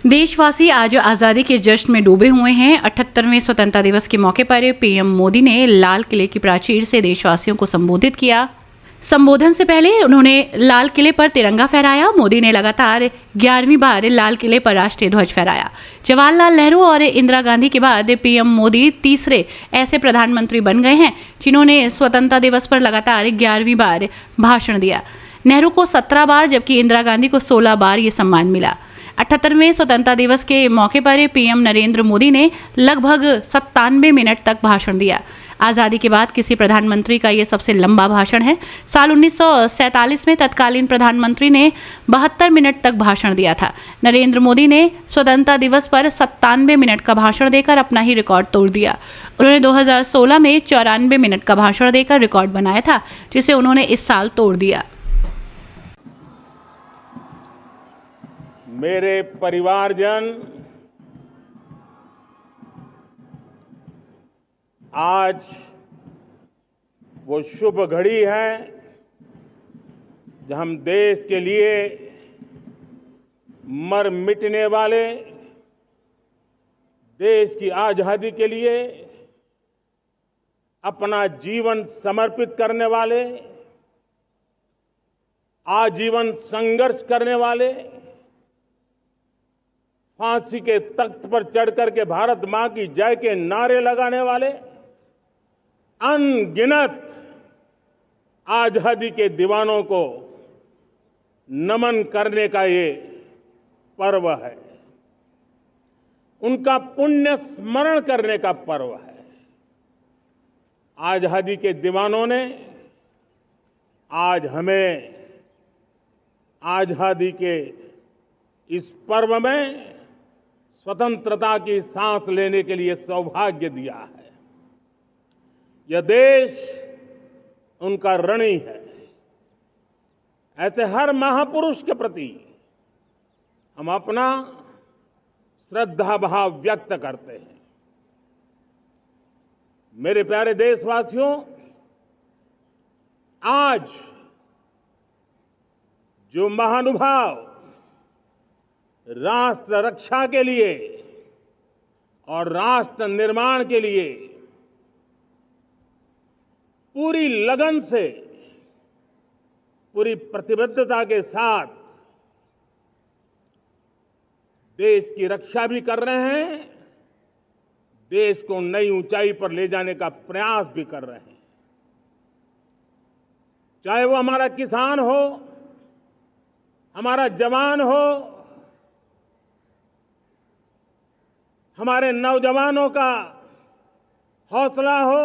देशवासी आज आज़ादी के जश्न में डूबे हुए हैं। 78वें स्वतंत्रता दिवस के मौके पर पीएम मोदी ने लाल किले की प्राचीर से देशवासियों को संबोधित किया। संबोधन से पहले उन्होंने लाल किले पर तिरंगा फहराया। मोदी ने लगातार 11वीं बार लाल किले पर राष्ट्रीय ध्वज फहराया। जवाहरलाल नेहरू और इंदिरा गांधी के बाद पीएम मोदी तीसरे ऐसे प्रधानमंत्री बन गए हैं जिन्होंने स्वतंत्रता दिवस पर लगातार 11वीं बार भाषण दिया। नेहरू को 17 बार जबकि इंदिरा गांधी को 16 बार ये सम्मान मिला। 78वें स्वतंत्रता दिवस के मौके पर पीएम नरेंद्र मोदी ने लगभग 97 मिनट तक भाषण दिया। आज़ादी के बाद किसी प्रधानमंत्री का ये सबसे लंबा भाषण है। साल 1947 में तत्कालीन प्रधानमंत्री ने 72 मिनट तक भाषण दिया था। नरेंद्र मोदी ने स्वतंत्रता दिवस पर 97 मिनट का भाषण देकर अपना ही रिकॉर्ड तोड़ दिया। उन्होंने 2016 में 94 मिनट का भाषण देकर रिकॉर्ड बनाया था, जिसे उन्होंने इस साल तोड़ दिया। मेरे परिवारजन, आज वो शुभ घड़ी है जब हम देश के लिए मर मिटने वाले, देश की आजादी के लिए अपना जीवन समर्पित करने वाले, आजीवन संघर्ष करने वाले, फांसी के तख्त पर चढ़कर के भारत मां की जय के नारे लगाने वाले अनगिनत आजादी के दीवानों को नमन करने का ये पर्व है। उनका पुण्य स्मरण करने का पर्व है। आजादी के दीवानों ने आज हमें आजादी के इस पर्व में स्वतंत्रता की सांस लेने के लिए सौभाग्य दिया है। यह देश उनका ऋणी है। ऐसे हर महापुरुष के प्रति हम अपना श्रद्धा भाव व्यक्त करते हैं। मेरे प्यारे देशवासियों, आज जो महानुभाव राष्ट्र रक्षा के लिए और राष्ट्र निर्माण के लिए पूरी लगन से, पूरी प्रतिबद्धता के साथ देश की रक्षा भी कर रहे हैं, देश को नई ऊंचाई पर ले जाने का प्रयास भी कर रहे हैं। चाहे वो हमारा किसान हो, हमारा जवान हो, हमारे नौजवानों का हौसला हो,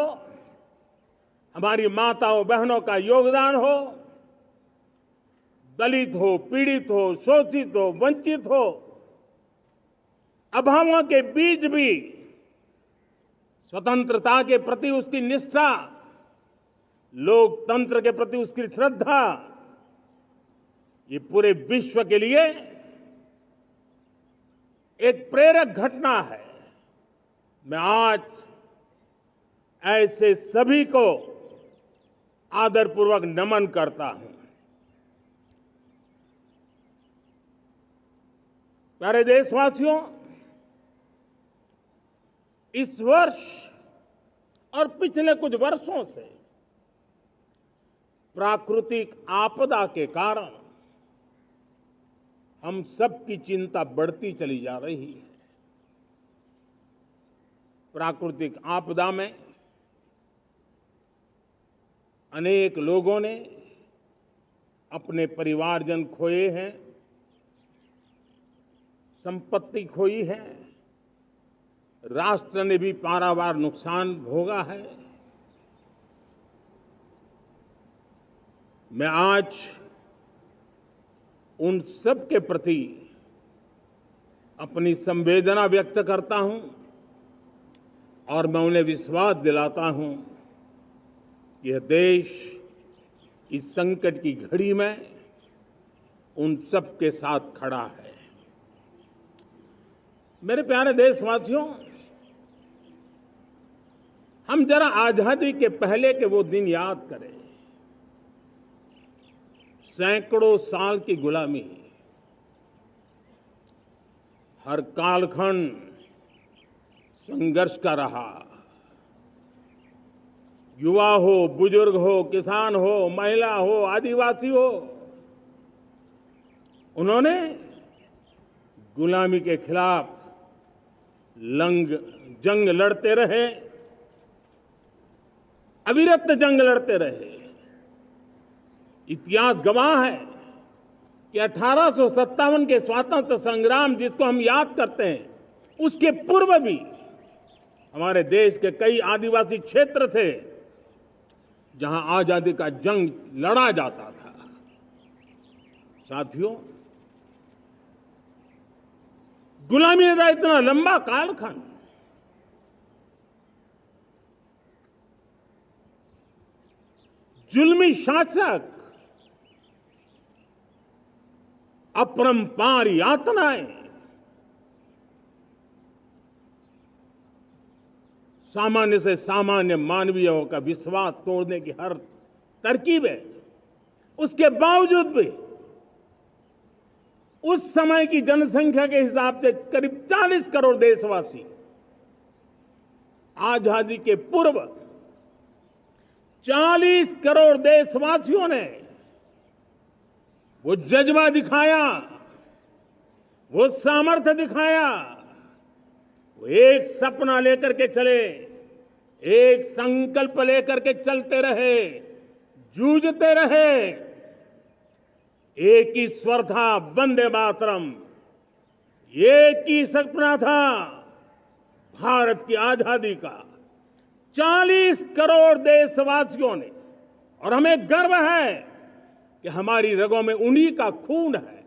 हमारी माताओं बहनों का योगदान हो, दलित हो, पीड़ित हो, शोषित हो, वंचित हो, अभावों के बीच भी स्वतंत्रता के प्रति उसकी निष्ठा, लोकतंत्र के प्रति उसकी श्रद्धा, ये पूरे विश्व के लिए एक प्रेरक घटना है। मैं आज ऐसे सभी को आदरपूर्वक नमन करता हूं। प्यारे देशवासियों, इस वर्ष और पिछले कुछ वर्षों से प्राकृतिक आपदा के कारण हम सबकी चिंता बढ़ती चली जा रही है। प्राकृतिक आपदा में अनेक लोगों ने अपने परिवारजन खोए हैं, संपत्ति खोई है, राष्ट्र ने भी पारावार नुकसान भोगा है। मैं आज उन सब के प्रति अपनी संवेदना व्यक्त करता हूं और मैं उन्हें विश्वास दिलाता हूं कि यह देश इस संकट की घड़ी में उन सब के साथ खड़ा है। मेरे प्यारे देशवासियों, हम जरा आजादी के पहले के वो दिन याद करें। सैकड़ों साल की गुलामी, हर कालखंड संघर्ष का रहा। युवा हो, बुजुर्ग हो, किसान हो, महिला हो, आदिवासी हो, उन्होंने गुलामी के खिलाफ जंग लड़ते रहे, अविरत जंग लड़ते रहे। इतिहास गवाह है कि 1857 के स्वतंत्रता संग्राम जिसको हम याद करते हैं, उसके पूर्व भी हमारे देश के कई आदिवासी क्षेत्र थे जहां आजादी का जंग लड़ा जाता था। साथियों, गुलामी का इतना लंबा कालखंड, जुल्मी शासक, अपरंपार यातनाएं, सामान्य से सामान्य मानवीयों का विश्वास तोड़ने की हर तरकीबें, उसके बावजूद भी उस समय की जनसंख्या के हिसाब से करीब 40 करोड़ देशवासी आजादी के पूर्व 40 करोड़ देशवासियों ने वो जज्बा दिखाया, वो सामर्थ्य दिखाया, वो एक सपना लेकर के चले, एक संकल्प लेकर के चलते रहे, जूझते रहे। एक ही स्वर था, वंदे मातरम। एक ही सपना था, भारत की आजादी का। 40 करोड़ देशवासियों ने, और हमें गर्व है कि हमारी रगों में उन्हीं का खून है।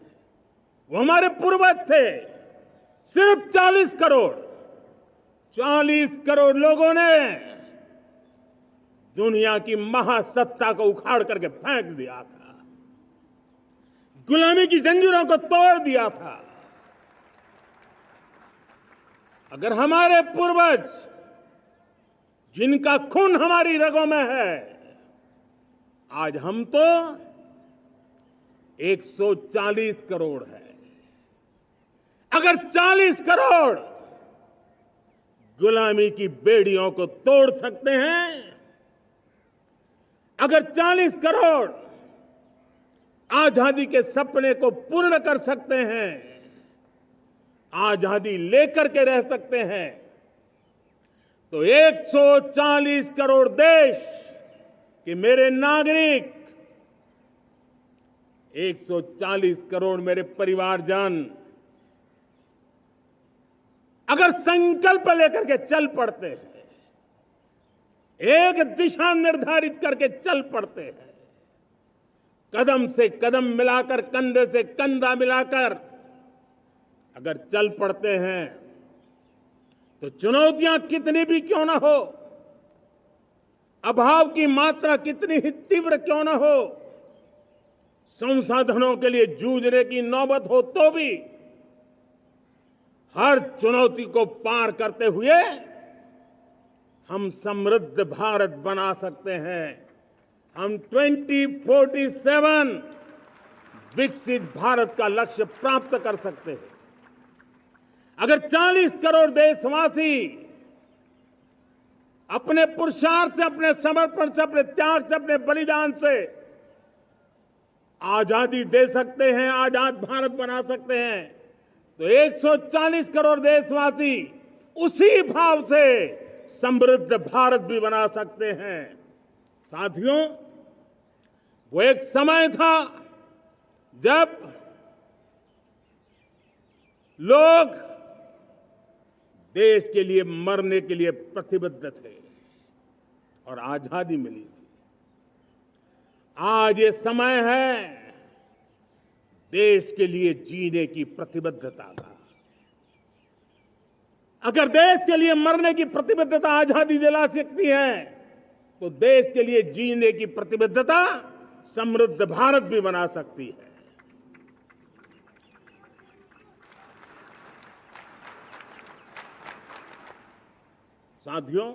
वो हमारे पूर्वज थे। सिर्फ 40 करोड़ लोगों ने दुनिया की महासत्ता को उखाड़ करके फेंक दिया था, गुलामी की जंजीरों को तोड़ दिया था। अगर हमारे पूर्वज, जिनका खून हमारी रगों में है, आज हम तो 140 करोड़ है। अगर 40 करोड़ गुलामी की बेड़ियों को तोड़ सकते हैं, अगर 40 करोड़ आजादी के सपने को पूर्ण कर सकते हैं, आजादी लेकर के रह सकते हैं, तो 140 करोड़ देश के मेरे नागरिक, 140 करोड़ मेरे परिवारजन अगर संकल्प लेकर के चल पड़ते हैं, एक दिशा निर्धारित करके चल पड़ते हैं, कदम से कदम मिलाकर, कंधे से कंधा मिलाकर अगर चल पड़ते हैं, तो चुनौतियां कितनी भी क्यों ना हो, अभाव की मात्रा कितनी ही तीव्र क्यों ना हो, संसाधनों के लिए जूझने की नौबत हो, तो भी हर चुनौती को पार करते हुए हम समृद्ध भारत बना सकते हैं। हम 2047 विकसित भारत का लक्ष्य प्राप्त कर सकते हैं। अगर 40 करोड़ देशवासी अपने पुरुषार्थ से, अपने समर्पण से, अपने त्याग से, अपने बलिदान से आजादी दे सकते हैं, आजाद भारत बना सकते हैं, तो 140 करोड़ देशवासी उसी भाव से समृद्ध भारत भी बना सकते हैं। साथियों, वो एक समय था जब लोग देश के लिए मरने के लिए प्रतिबद्ध थे और आजादी मिली थी। आज ये समय है देश के लिए जीने की प्रतिबद्धता का। अगर देश के लिए मरने की प्रतिबद्धता आजादी दिला सकती है, तो देश के लिए जीने की प्रतिबद्धता समृद्ध भारत भी बना सकती है। साथियों,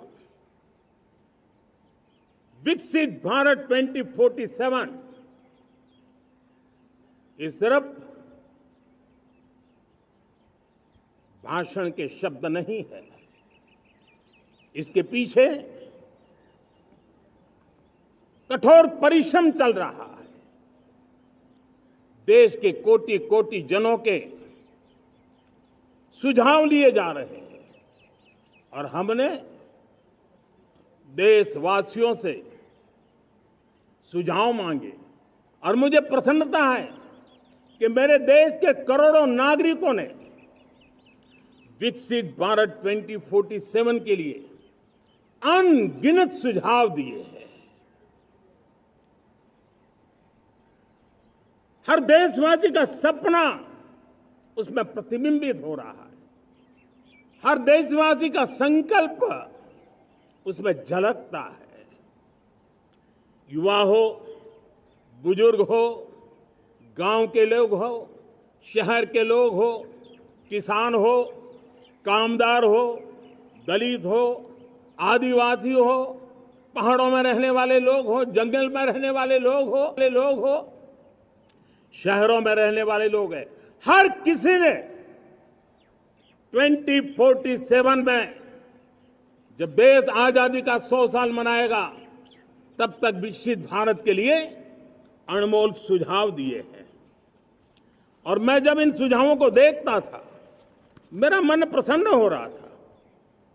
विकसित भारत 2047 इस तरफ भाषण के शब्द नहीं है। इसके पीछे कठोर परिश्रम चल रहा है। देश के कोटि कोटि जनों के सुझाव लिए जा रहे हैं और हमने देशवासियों से सुझाव मांगे और मुझे प्रसन्नता है कि मेरे देश के करोड़ों नागरिकों ने विकसित भारत 2047 के लिए अनगिनत सुझाव दिए हैं। हर देशवासी का सपना उसमें प्रतिबिंबित हो रहा है। हर देशवासी का संकल्प उसमें झलकता है। युवा हो, बुजुर्ग हो, गांव के लोग हो, शहर के लोग हो, किसान हो, कामदार हो, दलित हो, आदिवासी हो, पहाड़ों में रहने वाले लोग हो, जंगल में रहने वाले लोग हो, शहरों में रहने वाले लोग हैं। हर किसी ने 2047 में जब देश आजादी का 100 साल मनाएगा तब तक विकसित भारत के लिए अनमोल सुझाव दिए हैं। और मैं जब इन सुझावों को देखता था मेरा मन प्रसन्न हो रहा था।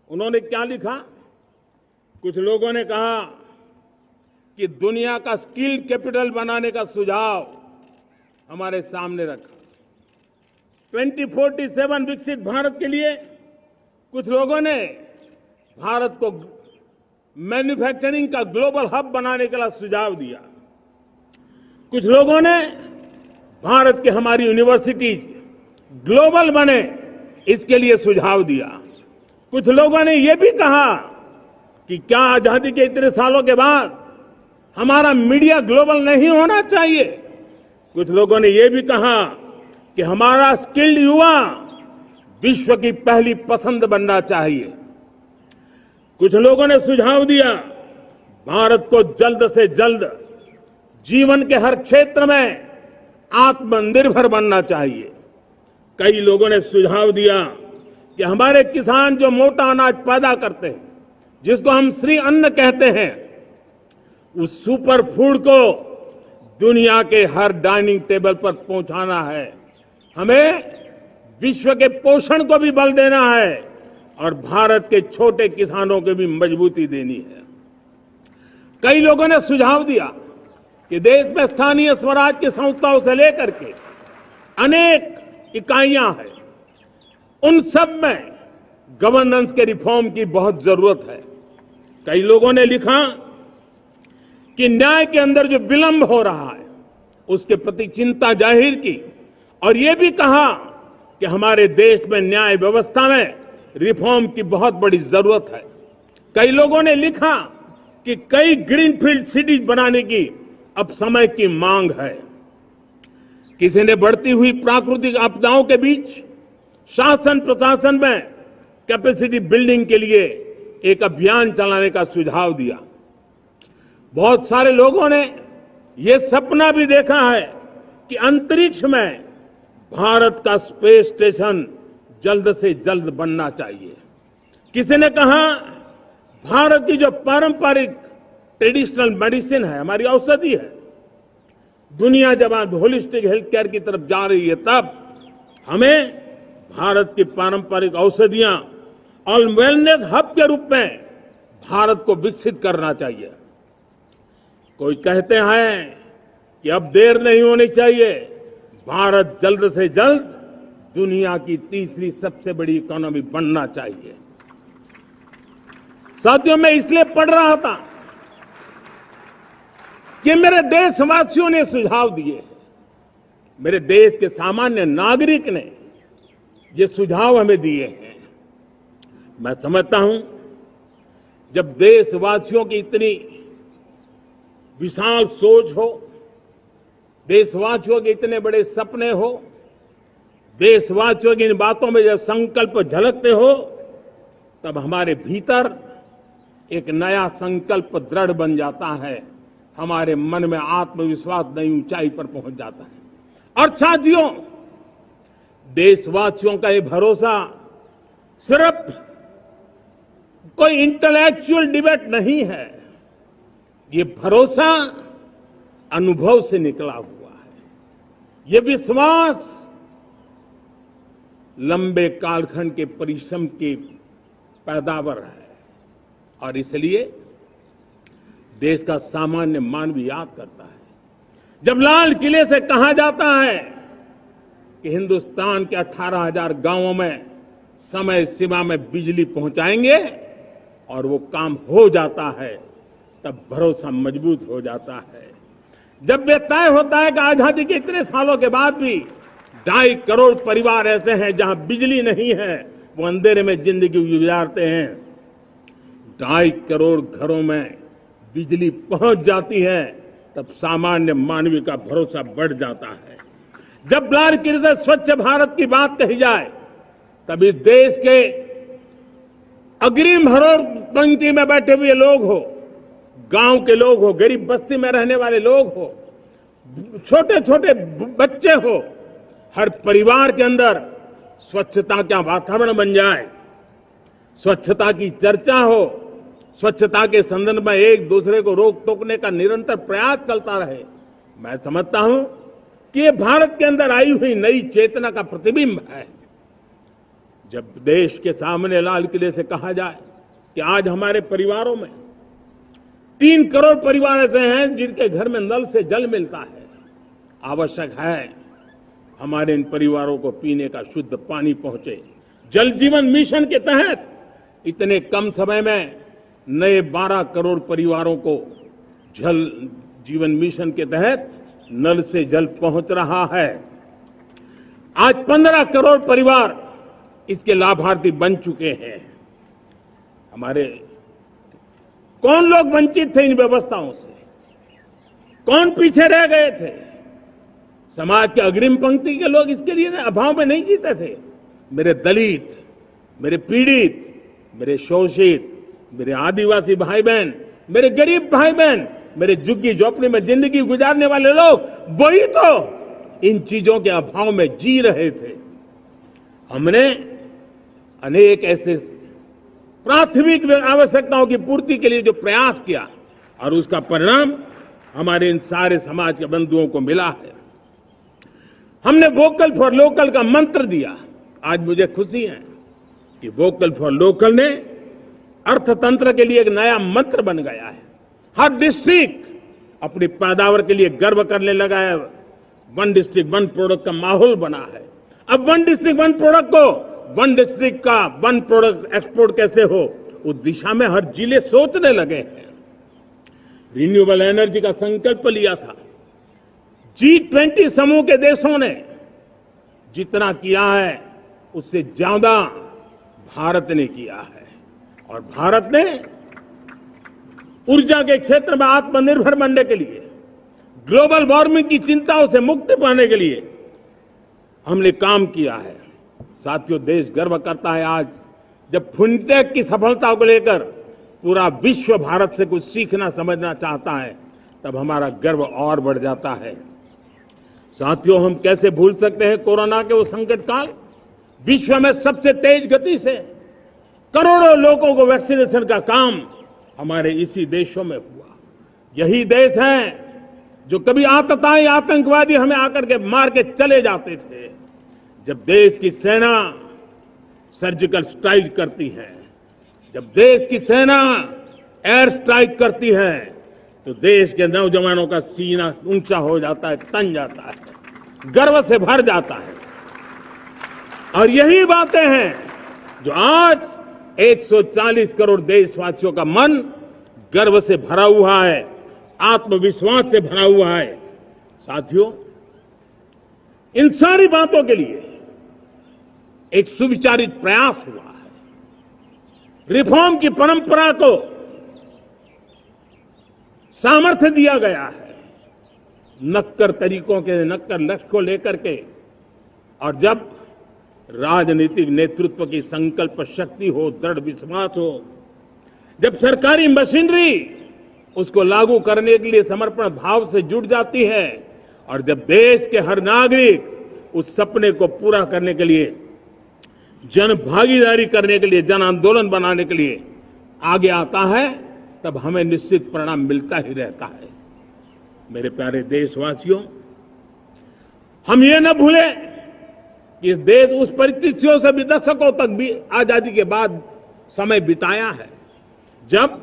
उन्होंने क्या लिखा? कुछ लोगों ने कहा कि दुनिया का स्किल कैपिटल बनाने का सुझाव हमारे सामने रखा। 2047 विकसित भारत के लिए कुछ लोगों ने भारत को मैन्युफैक्चरिंग का ग्लोबल हब बनाने का सुझाव दिया। कुछ लोगों ने भारत के हमारी यूनिवर्सिटीज ग्लोबल बने इसके लिए सुझाव दिया। कुछ लोगों ने यह भी कहा कि क्या आजादी के इतने सालों के बाद हमारा मीडिया ग्लोबल नहीं होना चाहिए। कुछ लोगों ने यह भी कहा कि हमारा स्किल्ड युवा विश्व की पहली पसंद बनना चाहिए। कुछ लोगों ने सुझाव दिया भारत को जल्द से जल्द जीवन के हर क्षेत्र में आत्मनिर्भर बनना चाहिए। कई लोगों ने सुझाव दिया कि हमारे किसान जो मोटा अनाज पैदा करते हैं, जिसको हम श्री अन्न कहते हैं, उस सुपर फूड को दुनिया के हर डाइनिंग टेबल पर पहुंचाना है। हमें विश्व के पोषण को भी बल देना है और भारत के छोटे किसानों को भी मजबूती देनी है। कई लोगों ने सुझाव दिया कि देश में स्थानीय स्वराज की संस्थाओं से लेकर के अनेक इकाइयां हैं, उन सब में गवर्नेंस के रिफॉर्म की बहुत जरूरत है। कई लोगों ने लिखा कि न्याय के अंदर जो विलंब हो रहा है उसके प्रति चिंता जाहिर की और यह भी कहा कि हमारे देश में न्याय व्यवस्था में रिफॉर्म की बहुत बड़ी जरूरत है। कई लोगों ने लिखा कि कई ग्रीनफील्ड सिटीज बनाने की अब समय की मांग है। किसी ने बढ़ती हुई प्राकृतिक आपदाओं के बीच शासन प्रशासन में कैपेसिटी बिल्डिंग के लिए एक अभियान चलाने का सुझाव दिया। बहुत सारे लोगों ने यह सपना भी देखा है कि अंतरिक्ष में भारत का स्पेस स्टेशन जल्द से जल्द बनना चाहिए। किसी ने कहा भारत की जो पारंपरिक ट्रेडिशनल मेडिसिन है, हमारी औषधि है, दुनिया जब आज होलिस्टिक हेल्थ केयर की तरफ जा रही है, तब हमें भारत की पारंपरिक औषधियां और वेलनेस हब के रूप में भारत को विकसित करना चाहिए। कोई कहते हैं कि अब देर नहीं होनी चाहिए, भारत जल्द से जल्द दुनिया की तीसरी सबसे बड़ी इकोनॉमी बनना चाहिए। साथियों, मैं इसलिए पढ़ रहा था कि मेरे देशवासियों ने सुझाव दिए, मेरे देश के सामान्य नागरिक ने ये सुझाव हमें दिए हैं। मैं समझता हूं जब देशवासियों की इतनी विशाल सोच हो, देशवासियों के इतने बड़े सपने हो, देशवासियों की इन बातों में जब संकल्प झलकते हो, तब हमारे भीतर एक नया संकल्प दृढ़ बन जाता है। हमारे मन में आत्मविश्वास नई ऊंचाई पर पहुंच जाता है। और साथियों, देशवासियों का ये भरोसा सिर्फ कोई इंटेलेक्चुअल डिबेट नहीं है, ये भरोसा अनुभव से निकला हुआ है। ये विश्वास लंबे कालखंड के परिश्रम की पैदावार है और इसलिए देश का सामान्य मानव याद करता है। जब लाल किले से कहा जाता है कि हिंदुस्तान के 18,000 गांवों में समय सीमा में बिजली पहुंचाएंगे और वो काम हो जाता है, तब भरोसा मजबूत हो जाता है। जब ये तय होता है कि आजादी के इतने सालों के बाद भी 2.5 करोड़ परिवार ऐसे हैं जहां बिजली नहीं है, वो अंधेरे में जिंदगी गुजारते हैं, 2.5 करोड़ घरों में बिजली पहुंच जाती है, तब सामान्य मानवीय का भरोसा बढ़ जाता है। जब लाल किले से स्वच्छ भारत की बात कही जाए, तब इस देश के अग्रिम हरोर पंक्ति में बैठे हुए लोग हो, गांव के लोग हो, गरीब बस्ती में रहने वाले लोग हो, छोटे छोटे बच्चे हो, हर परिवार के अंदर स्वच्छता का वातावरण बन जाए, स्वच्छता की चर्चा हो, स्वच्छता के संदर्भ में एक दूसरे को रोक टोकने का निरंतर प्रयास चलता रहे। मैं समझता हूं कि ये भारत के अंदर आई हुई नई चेतना का प्रतिबिंब है। जब देश के सामने लाल किले से कहा जाए कि आज हमारे परिवारों में 3 करोड़ परिवार ऐसे हैं जिनके घर में नल से जल मिलता है, आवश्यक है हमारे इन परिवारों को पीने का शुद्ध पानी पहुंचे। जल जीवन मिशन के तहत इतने कम समय में नए 12 करोड़ परिवारों को जल जीवन मिशन के तहत नल से जल पहुंच रहा है। आज 15 करोड़ परिवार इसके लाभार्थी बन चुके हैं। हमारे कौन लोग वंचित थे इन व्यवस्थाओं से, कौन पीछे रह गए थे? समाज के अग्रिम पंक्ति के लोग इसके लिए अभाव में नहीं जीते थे। मेरे दलित, मेरे पीड़ित, मेरे शोषित, मेरे आदिवासी भाई बहन, मेरे गरीब भाई बहन, मेरे झुग्गी झोपड़ी में जिंदगी गुजारने वाले लोग, वही तो इन चीजों के अभाव में जी रहे थे। हमने अनेक ऐसे प्राथमिक आवश्यकताओं की पूर्ति के लिए जो प्रयास किया और उसका परिणाम हमारे इन सारे समाज के बंधुओं को मिला है। हमने वोकल फॉर लोकल का मंत्र दिया। आज मुझे खुशी है कि वोकल फॉर लोकल ने अर्थतंत्र के लिए एक नया मंत्र बन गया है। हर डिस्ट्रिक्ट अपनी पैदावार के लिए गर्व करने लगा है। 1 डिस्ट्रिक्ट 1 प्रोडक्ट का माहौल बना है। अब 1 डिस्ट्रिक्ट 1 प्रोडक्ट को 1 डिस्ट्रिक्ट का 1 प्रोडक्ट एक्सपोर्ट कैसे हो, उस दिशा में हर जिले सोचने लगे हैं। रिन्यूएबल एनर्जी का संकल्प लिया था। G20 समूह के देशों ने जितना किया है उससे ज्यादा भारत ने किया है और भारत ने ऊर्जा के क्षेत्र में आत्मनिर्भर बनने के लिए, ग्लोबल वार्मिंग की चिंताओं से मुक्ति पाने के लिए हमने काम किया है। साथियों, देश गर्व करता है आज जब फिनटेक की सफलता को लेकर पूरा विश्व भारत से कुछ सीखना समझना चाहता है, तब हमारा गर्व और बढ़ जाता है। साथियों, हम कैसे भूल सकते हैं कोरोना के वो संकट काल। विश्व में सबसे तेज गति से करोड़ों लोगों को वैक्सीनेशन का काम हमारे इसी देशों में हुआ। यही देश हैं जो कभी आतताई आतंकवादी हमें आकर के मार के चले जाते थे। जब देश की सेना सर्जिकल स्ट्राइक करती है, जब देश की सेना एयर स्ट्राइक करती है, तो देश के नौजवानों का सीना ऊंचा हो जाता है, तन जाता है, गर्व से भर जाता है। और यही बातें हैं जो आज 140 करोड़ देशवासियों का मन गर्व से भरा हुआ है, आत्मविश्वास से भरा हुआ है। साथियों, इन सारी बातों के लिए एक सुविचारित प्रयास हुआ है। रिफॉर्म की परंपरा को सामर्थ्य दिया गया है, नक्कर तरीकों के, नक्कर लक्ष्य को लेकर के। और जब राजनीतिक नेतृत्व की संकल्प शक्ति हो, दृढ़ विश्वास हो, जब सरकारी मशीनरी उसको लागू करने के लिए समर्पण भाव से जुट जाती है, और जब देश के हर नागरिक उस सपने को पूरा करने के लिए जन भागीदारी करने के लिए, जन आंदोलन बनाने के लिए आगे आता है, तब हमें निश्चित परिणाम मिलता ही रहता है। मेरे प्यारे देशवासियों, हम ये न भूलें कि इस देश उस परिस्थितियों से भी दशकों तक भी आजादी के बाद समय बिताया है, जब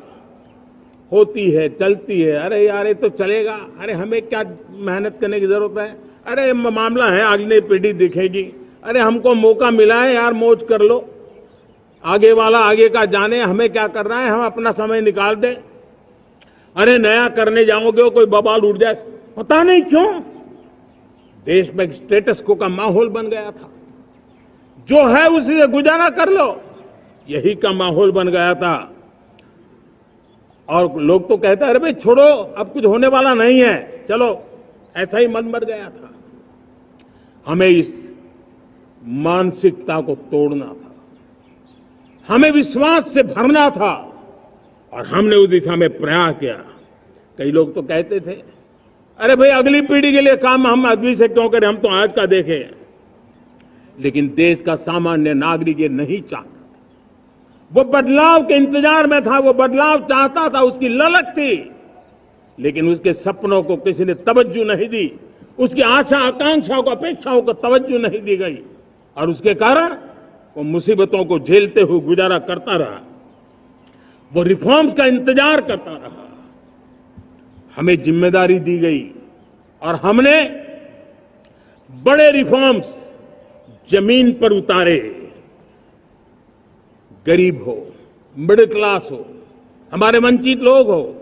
होती है, चलती है, अरे यार ये तो चलेगा, अरे हमें क्या मेहनत करने की जरूरत है, अरे मामला है अगली पीढ़ी दिखेगी, अरे हमको मौका मिला है यार, मौज कर लो, आगे वाला आगे का जाने, हमें क्या कर रहा है, हम अपना समय निकाल दें, अरे नया करने जाओगे कोई बवाल उठ जाए। पता नहीं क्यों देश में स्टेटस को का माहौल बन गया था, जो है उसी से गुजारा कर लो, यही का माहौल बन गया था। और लोग तो कहते हैं अरे भाई छोड़ो, अब कुछ होने वाला नहीं है, चलो, ऐसा ही मन बन गया था। हमें इस मानसिकता को तोड़ना था, हमें विश्वास से भरना था, और हमने उस दिशा में प्रयास किया। कई लोग तो कहते थे अरे भाई अगली पीढ़ी के लिए काम हम अभी से क्यों करें, हम तो आज का देखें। लेकिन देश का सामान्य नागरिक ये नहीं चाहता, वो बदलाव के इंतजार में था, वो बदलाव चाहता था, उसकी ललक थी, लेकिन उसके सपनों को किसी ने तवज्जो नहीं दी, उसकी आशा आकांक्षाओं को, अपेक्षाओं को तवज्जो नहीं दी गई, और उसके कारण वो मुसीबतों को झेलते हुए गुजारा करता रहा, वो रिफॉर्म्स का इंतजार करता रहा। हमें जिम्मेदारी दी गई और हमने बड़े रिफॉर्म्स जमीन पर उतारे। गरीब हो, मिडिल क्लास हो, हमारे वंचित लोग हो,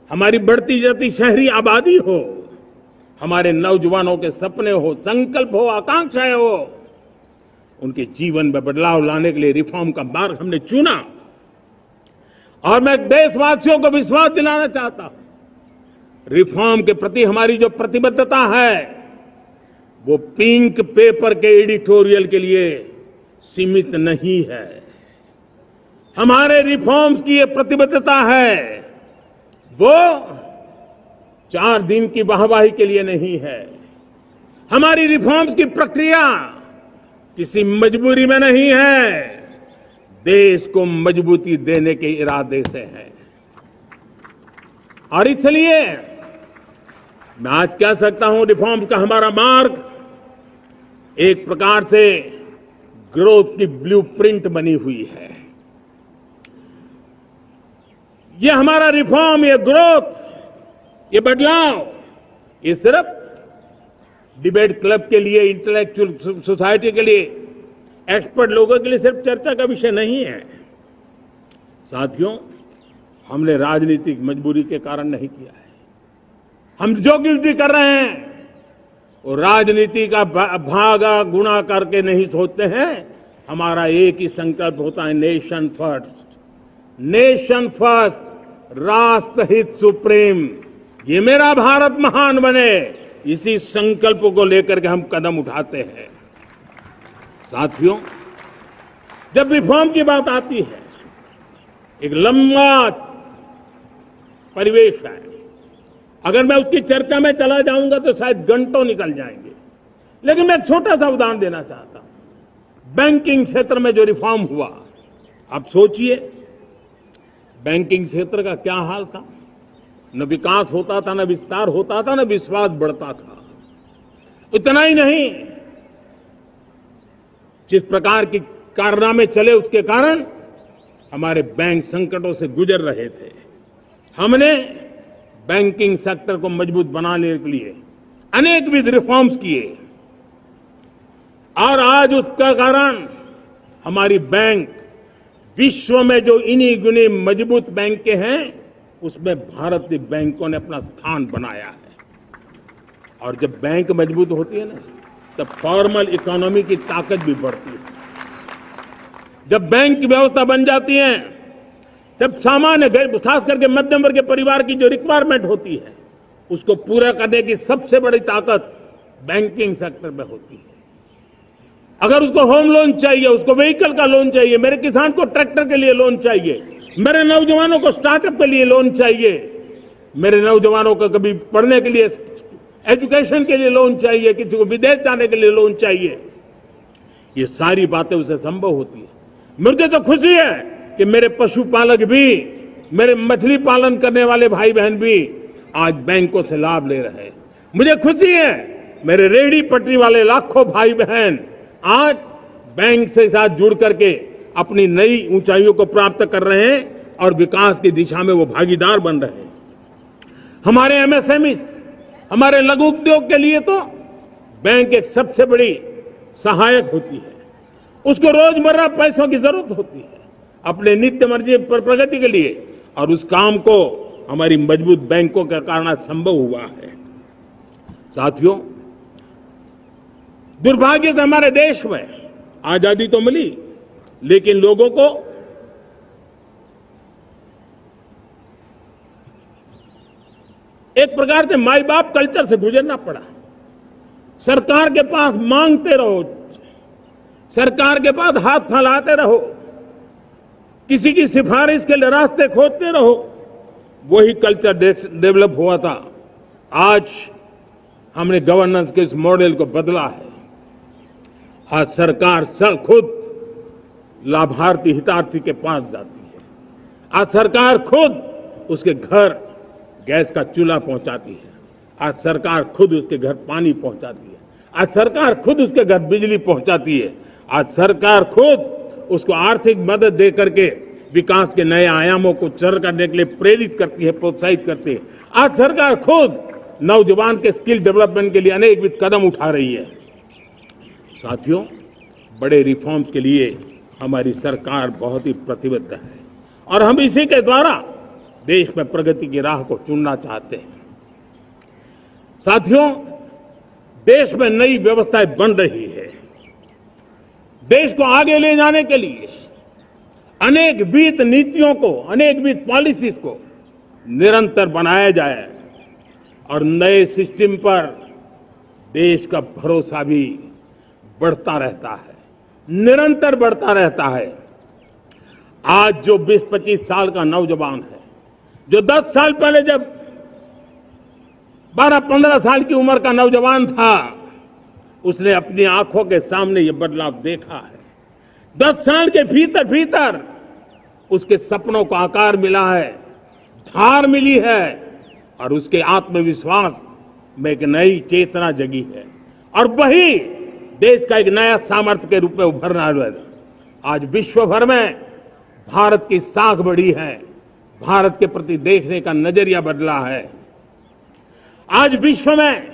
हमारी बढ़ती जाती शहरी आबादी हो, हमारे नौजवानों के सपने हो, संकल्प हो, आकांक्षाएं हो, उनके जीवन में बदलाव लाने के लिए रिफॉर्म का मार्ग हमने चुना। और मैं देशवासियों को विश्वास दिलाना चाहता हूं, रिफॉर्म के प्रति हमारी जो प्रतिबद्धता है वो पिंक पेपर के एडिटोरियल के लिए सीमित नहीं है। हमारे रिफॉर्म्स की ये प्रतिबद्धता है, वो 4 दिन की वाहवाही के लिए नहीं है। हमारी रिफॉर्म्स की प्रक्रिया किसी मजबूरी में नहीं है, देश को मजबूती देने के इरादे से है। और इसलिए मैं आज कह सकता हूं, रिफॉर्म का हमारा मार्ग एक प्रकार से ग्रोथ की ब्लूप्रिंट बनी हुई है। ये हमारा रिफॉर्म, ये ग्रोथ, ये बदलाव, ये सिर्फ डिबेट क्लब के लिए, इंटेलेक्चुअल सोसाइटी के लिए, एक्सपर्ट लोगों के लिए सिर्फ चर्चा का विषय नहीं है। साथियों, हमने राजनीतिक मजबूरी के कारण नहीं किया है। हम जो कुछ भी कर रहे हैं वो राजनीति का भागा गुणा करके नहीं सोचते हैं। हमारा एक ही संकल्प होता है, नेशन फर्स्ट, नेशन फर्स्ट, राष्ट्रहित सुप्रीम, ये मेरा भारत महान बने, इसी संकल्प को लेकर के हम कदम उठाते हैं। साथियों, जब रिफॉर्म की बात आती है, एक लंबा परिवेश है, अगर मैं उसकी चर्चा में चला जाऊंगा तो शायद घंटों निकल जाएंगे, लेकिन मैं एक छोटा सा उदाहरण देना चाहता हूं। बैंकिंग क्षेत्र में जो रिफॉर्म हुआ, आप सोचिए बैंकिंग क्षेत्र का क्या हाल था। न विकास होता था, न विस्तार होता था, न विश्वास बढ़ता था। इतना ही नहीं, जिस प्रकार की कारनामे चले उसके कारण हमारे बैंक संकटों से गुजर रहे थे। हमने बैंकिंग सेक्टर को मजबूत बनाने के लिए अनेकविध रिफॉर्म्स किए, और आज उसका कारण हमारी बैंक विश्व में जो इन्हीं गुने मजबूत बैंक के हैं, उसमें भारतीय बैंकों ने अपना स्थान बनाया है। और जब बैंक मजबूत होती है ना, तब फॉर्मल इकोनॉमी की ताकत भी बढ़ती है। जब बैंक की व्यवस्था बन जाती है, जब सामान्य खास करके मध्यम वर्ग के परिवार की जो रिक्वायरमेंट होती है, उसको पूरा करने की सबसे बड़ी ताकत बैंकिंग सेक्टर में होती है। अगर उसको होम लोन चाहिए, उसको व्हीकल का लोन चाहिए, मेरे किसान को ट्रैक्टर के लिए लोन चाहिए, मेरे नौजवानों को स्टार्टअप के लिए लोन चाहिए, मेरे नौजवानों को कभी पढ़ने के लिए, एजुकेशन के लिए लोन चाहिए, किसी को विदेश जाने के लिए लोन चाहिए, ये सारी बातें उसे संभव होती है। मुझे तो खुशी है कि मेरे पशुपालक भी, मेरे मछली पालन करने वाले भाई बहन भी आज बैंकों से लाभ ले रहे हैं। मुझे खुशी है मेरे रेहड़ी पटरी वाले लाखों भाई बहन आज बैंक से साथ जुड़ करके अपनी नई ऊंचाइयों को प्राप्त कर रहे हैं और विकास की दिशा में वो भागीदार बन रहे हैं। हमारे एमएसएमई, हमारे लघु उद्योग के लिए तो बैंक एक सबसे बड़ी सहायक होती है। उसको रोजमर्रा पैसों की जरूरत होती है अपने नित्य मर्जी पर प्रगति के लिए, और उस काम को हमारी मजबूत बैंकों के कारण संभव हुआ है। साथियों, दुर्भाग्य से हमारे देश में आजादी तो मिली, लेकिन लोगों को एक प्रकार से माई बाप कल्चर से गुजरना पड़ा। सरकार के पास मांगते रहो, सरकार के पास हाथ फैलाते रहो, किसी की सिफारिश के लिए रास्ते खोजते रहो, वही कल्चर डेवलप हुआ था। आज हमने गवर्नेंस के इस मॉडल को बदला है। आज सरकार खुद लाभार्थी हितार्थी के पास जाती है। आज सरकार खुद उसके घर गैस का चूल्हा पहुंचाती है। आज सरकार खुद उसके घर पानी पहुंचाती है। आज सरकार खुद उसके घर बिजली पहुंचाती है। आज सरकार खुद उसको आर्थिक मदद दे करके विकास के नए आयामों को सर करने के लिए प्रेरित करती है, प्रोत्साहित करती है। आज सरकार खुद नौजवान के स्किल डेवलपमेंट के लिए अनेकविध कदम उठा रही है। साथियों, बड़े रिफॉर्म्स के लिए हमारी सरकार बहुत ही प्रतिबद्ध है और हम इसी के द्वारा देश में प्रगति की राह को चुनना चाहते हैं। साथियों, देश में नई व्यवस्थाएं बन रही है। देश को आगे ले जाने के लिए अनेक वित्त नीतियों को, अनेक वित्त पॉलिसीज को निरंतर बनाया जाए और नए सिस्टम पर देश का भरोसा भी बढ़ता रहता है, निरंतर बढ़ता रहता है। आज जो 20-25 साल का नौजवान है, जो 10 साल पहले जब 12-15 साल की उम्र का नौजवान था, उसने अपनी आंखों के सामने ये बदलाव देखा है। 10 साल के भीतर भीतर उसके सपनों को आकार मिला है, धार मिली है और उसके आत्मविश्वास में एक नई चेतना जगी है और वही देश का एक नया सामर्थ्य के रूप में उभरना है। आज विश्व भर में भारत की साख बढ़ी है, भारत के प्रति देखने का नजरिया बदला है। आज विश्व में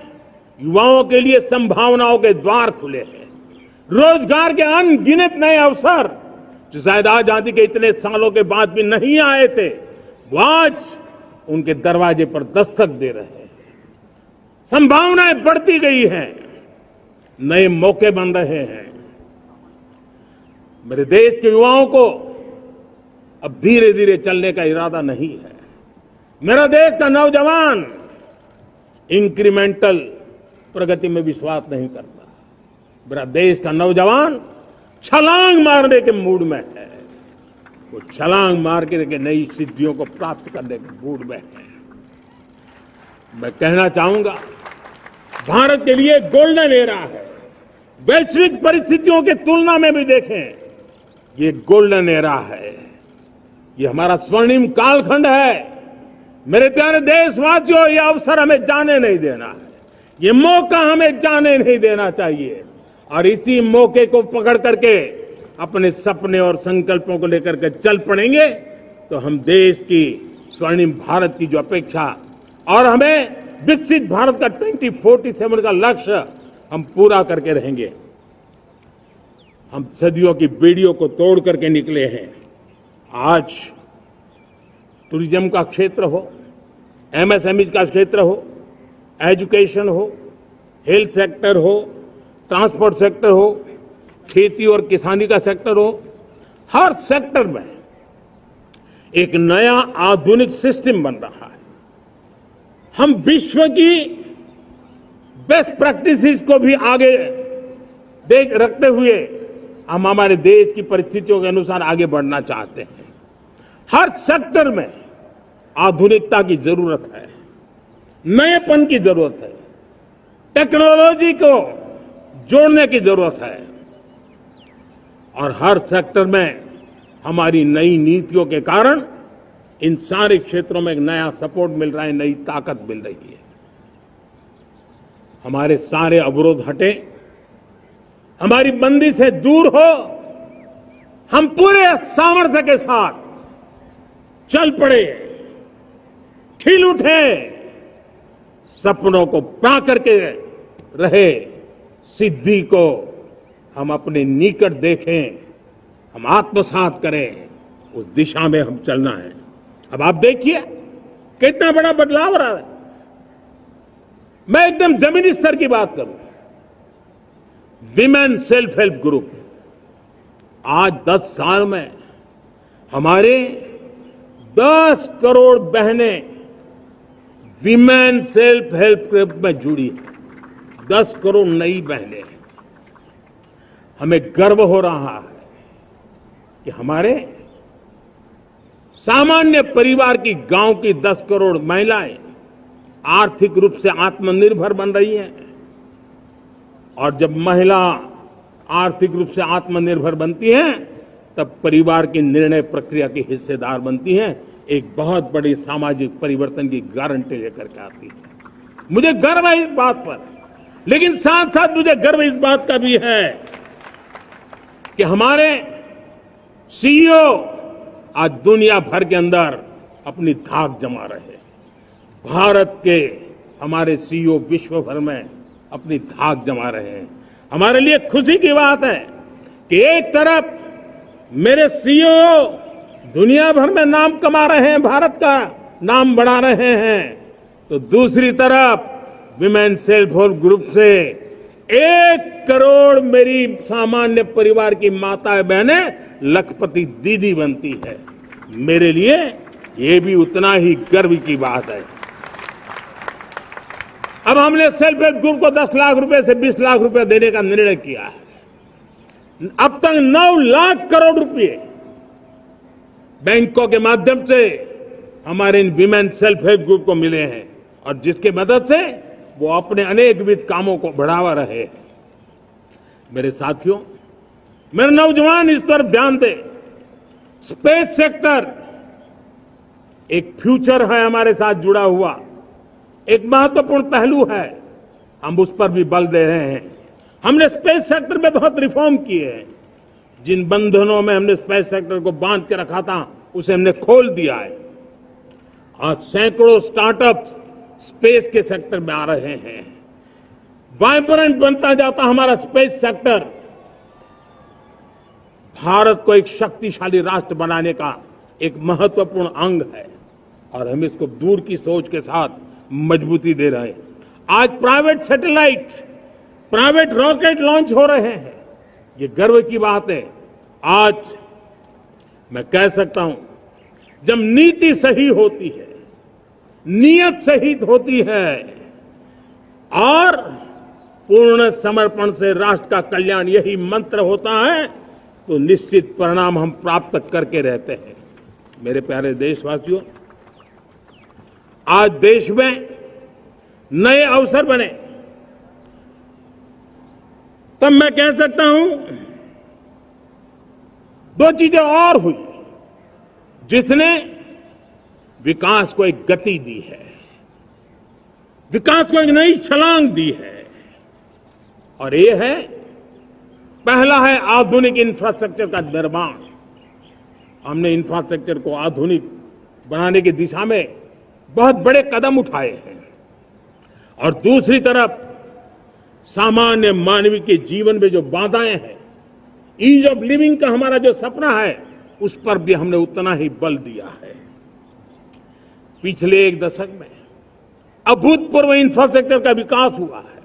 युवाओं के लिए संभावनाओं के द्वार खुले हैं, रोजगार के अनगिनत नए अवसर जो शायद आजादी के इतने सालों के बाद भी नहीं आए थे, वो आज उनके दरवाजे पर दस्तक दे रहे हैं। संभावनाएं बढ़ती गई हैं, नए मौके बन रहे हैं। मेरे देश के युवाओं को अब धीरे धीरे चलने का इरादा नहीं है। मेरा देश का नौजवान इंक्रीमेंटल प्रगति में विश्वास नहीं करता। मेरा देश का नौजवान छलांग मारने के मूड में है। वो छलांग मार के नई सिद्धियों को प्राप्त करने के मूड में है। मैं कहना चाहूंगा, भारत के लिए गोल्डन एरा है। वैश्विक परिस्थितियों की तुलना में भी देखें, ये गोल्डन एरा है, ये हमारा स्वर्णिम कालखंड है। मेरे प्यारे देशवासियों, ये अवसर हमें जाने नहीं देना है, ये मौका हमें जाने नहीं देना चाहिए और इसी मौके को पकड़ करके अपने सपने और संकल्पों को लेकर के चल पड़ेंगे तो हम देश की स्वर्णिम भारत की जो अपेक्षा और हमें विकसित भारत का 2047 का लक्ष्य हम पूरा करके रहेंगे। हम सदियों की बेड़ियों को तोड़ करके निकले हैं। आज टूरिज्म का क्षेत्र हो, एमएसएमई का क्षेत्र हो, एजुकेशन हो, हेल्थ सेक्टर हो, ट्रांसपोर्ट सेक्टर हो, खेती और किसानी का सेक्टर हो, हर सेक्टर में एक नया आधुनिक सिस्टम बन रहा है। हम विश्व की बेस्ट प्रैक्टिसेस को भी आगे देख रखते हुए हम हमारे देश की परिस्थितियों के अनुसार आगे बढ़ना चाहते हैं। हर सेक्टर में आधुनिकता की जरूरत है, नएपन की जरूरत है, टेक्नोलॉजी को जोड़ने की जरूरत है। और हर सेक्टर में हमारी नई नीतियों के कारण इन सारे क्षेत्रों में एक नया सपोर्ट मिल रहा है, नई ताकत मिल रही है। हमारे सारे अवरोध हटे, हमारी बंदी से दूर हो, हम पूरे सामर्थ्य के साथ चल पड़े, खिल उठे, सपनों को पा करके रहे, सिद्धि को हम अपने निकट देखें, हम आत्मसात करें, उस दिशा में हम चलना है। अब आप देखिए कितना बड़ा बदलाव रहा है। मैं एकदम जमीनी स्तर की बात करूं, विमेन सेल्फ हेल्प ग्रुप आज 10 साल में हमारे 10 करोड़ बहनें विमेन सेल्फ हेल्प ग्रुप में जुड़ी है। 10 करोड़ नई बहनें। हमें गर्व हो रहा है कि हमारे सामान्य परिवार की, गांव की 10 करोड़ महिलाएं आर्थिक रूप से आत्मनिर्भर बन रही हैं। और जब महिला आर्थिक रूप से आत्मनिर्भर बनती हैं, तब परिवार की निर्णय प्रक्रिया की हिस्सेदार बनती हैं, एक बहुत बड़ी सामाजिक परिवर्तन की गारंटी लेकर के आती है। मुझे गर्व है इस बात पर, लेकिन साथ साथ मुझे गर्व इस बात का भी है कि हमारे सीईओ आज दुनिया भर के अंदर अपनी धाक जमा रहे हैं। भारत के हमारे सीईओ विश्व भर में अपनी धाक जमा रहे हैं। हमारे लिए खुशी की बात है कि एक तरफ मेरे सीईओ दुनिया भर में नाम कमा रहे हैं, भारत का नाम बढ़ा रहे हैं, तो दूसरी तरफ विमेन सेल्फ हेल्प ग्रुप से 1 करोड़ मेरी सामान्य परिवार की माताएं बहनें लखपति दीदी बनती है। मेरे लिए ये भी उतना ही गर्व की बात है। अब हमने सेल्फ हेल्प ग्रुप को 10 लाख रुपए से 20 लाख रुपए देने का निर्णय किया है। अब तक 9 लाख करोड़ रुपए बैंकों के माध्यम से हमारे इन विमेन सेल्फ हेल्प ग्रुप को मिले हैं, और जिसके मदद से वो अपने अनेकविध कामों को बढ़ावा रहे हैं। मेरे साथियों, मेरे नौजवान इस तरफ ध्यान दें। स्पेस सेक्टर एक फ्यूचर है हमारे साथ जुड़ा हुआ, एक महत्वपूर्ण पहलू है। हम उस पर भी बल दे रहे हैं। हमने स्पेस सेक्टर में बहुत रिफॉर्म किए हैं। जिन बंधनों में हमने स्पेस सेक्टर को बांध के रखा था, उसे हमने खोल दिया है। आज सैकड़ों स्टार्टअप्स स्पेस के सेक्टर में आ रहे हैं। वाइब्रेंट बनता जाता हमारा स्पेस सेक्टर भारत को एक शक्तिशाली राष्ट्र बनाने का एक महत्वपूर्ण अंग है, और हम इसको दूर की सोच के साथ मजबूती दे रहे हैं। आज private satellite, private rocket launch हो रहे हैं। ये गर्व की बात है। आज मैं कह सकता हूं, जब नीति सही होती है, नियत सही होती है और पूर्ण समर्पण से राष्ट्र का कल्याण यही मंत्र होता है, तो निश्चित परिणाम हम प्राप्त करके रहते हैं। मेरे प्यारे देशवासियों, आज देश में नए अवसर बने, तब मैं कह सकता हूं 2 चीजें और हुई जिसने विकास को एक गति दी है, विकास को एक नई छलांग दी है। और ये है, पहला है आधुनिक इंफ्रास्ट्रक्चर का निर्माण। हमने इंफ्रास्ट्रक्चर को आधुनिक बनाने की दिशा में बहुत बड़े कदम उठाए हैं। और दूसरी तरफ सामान्य मानवीय के जीवन में जो बाधाएं हैं, ईज ऑफ लिविंग का हमारा जो सपना है, उस पर भी हमने उतना ही बल दिया है। पिछले 1 दशक में अभूतपूर्व इंफ्रास्ट्रक्चर का विकास हुआ है।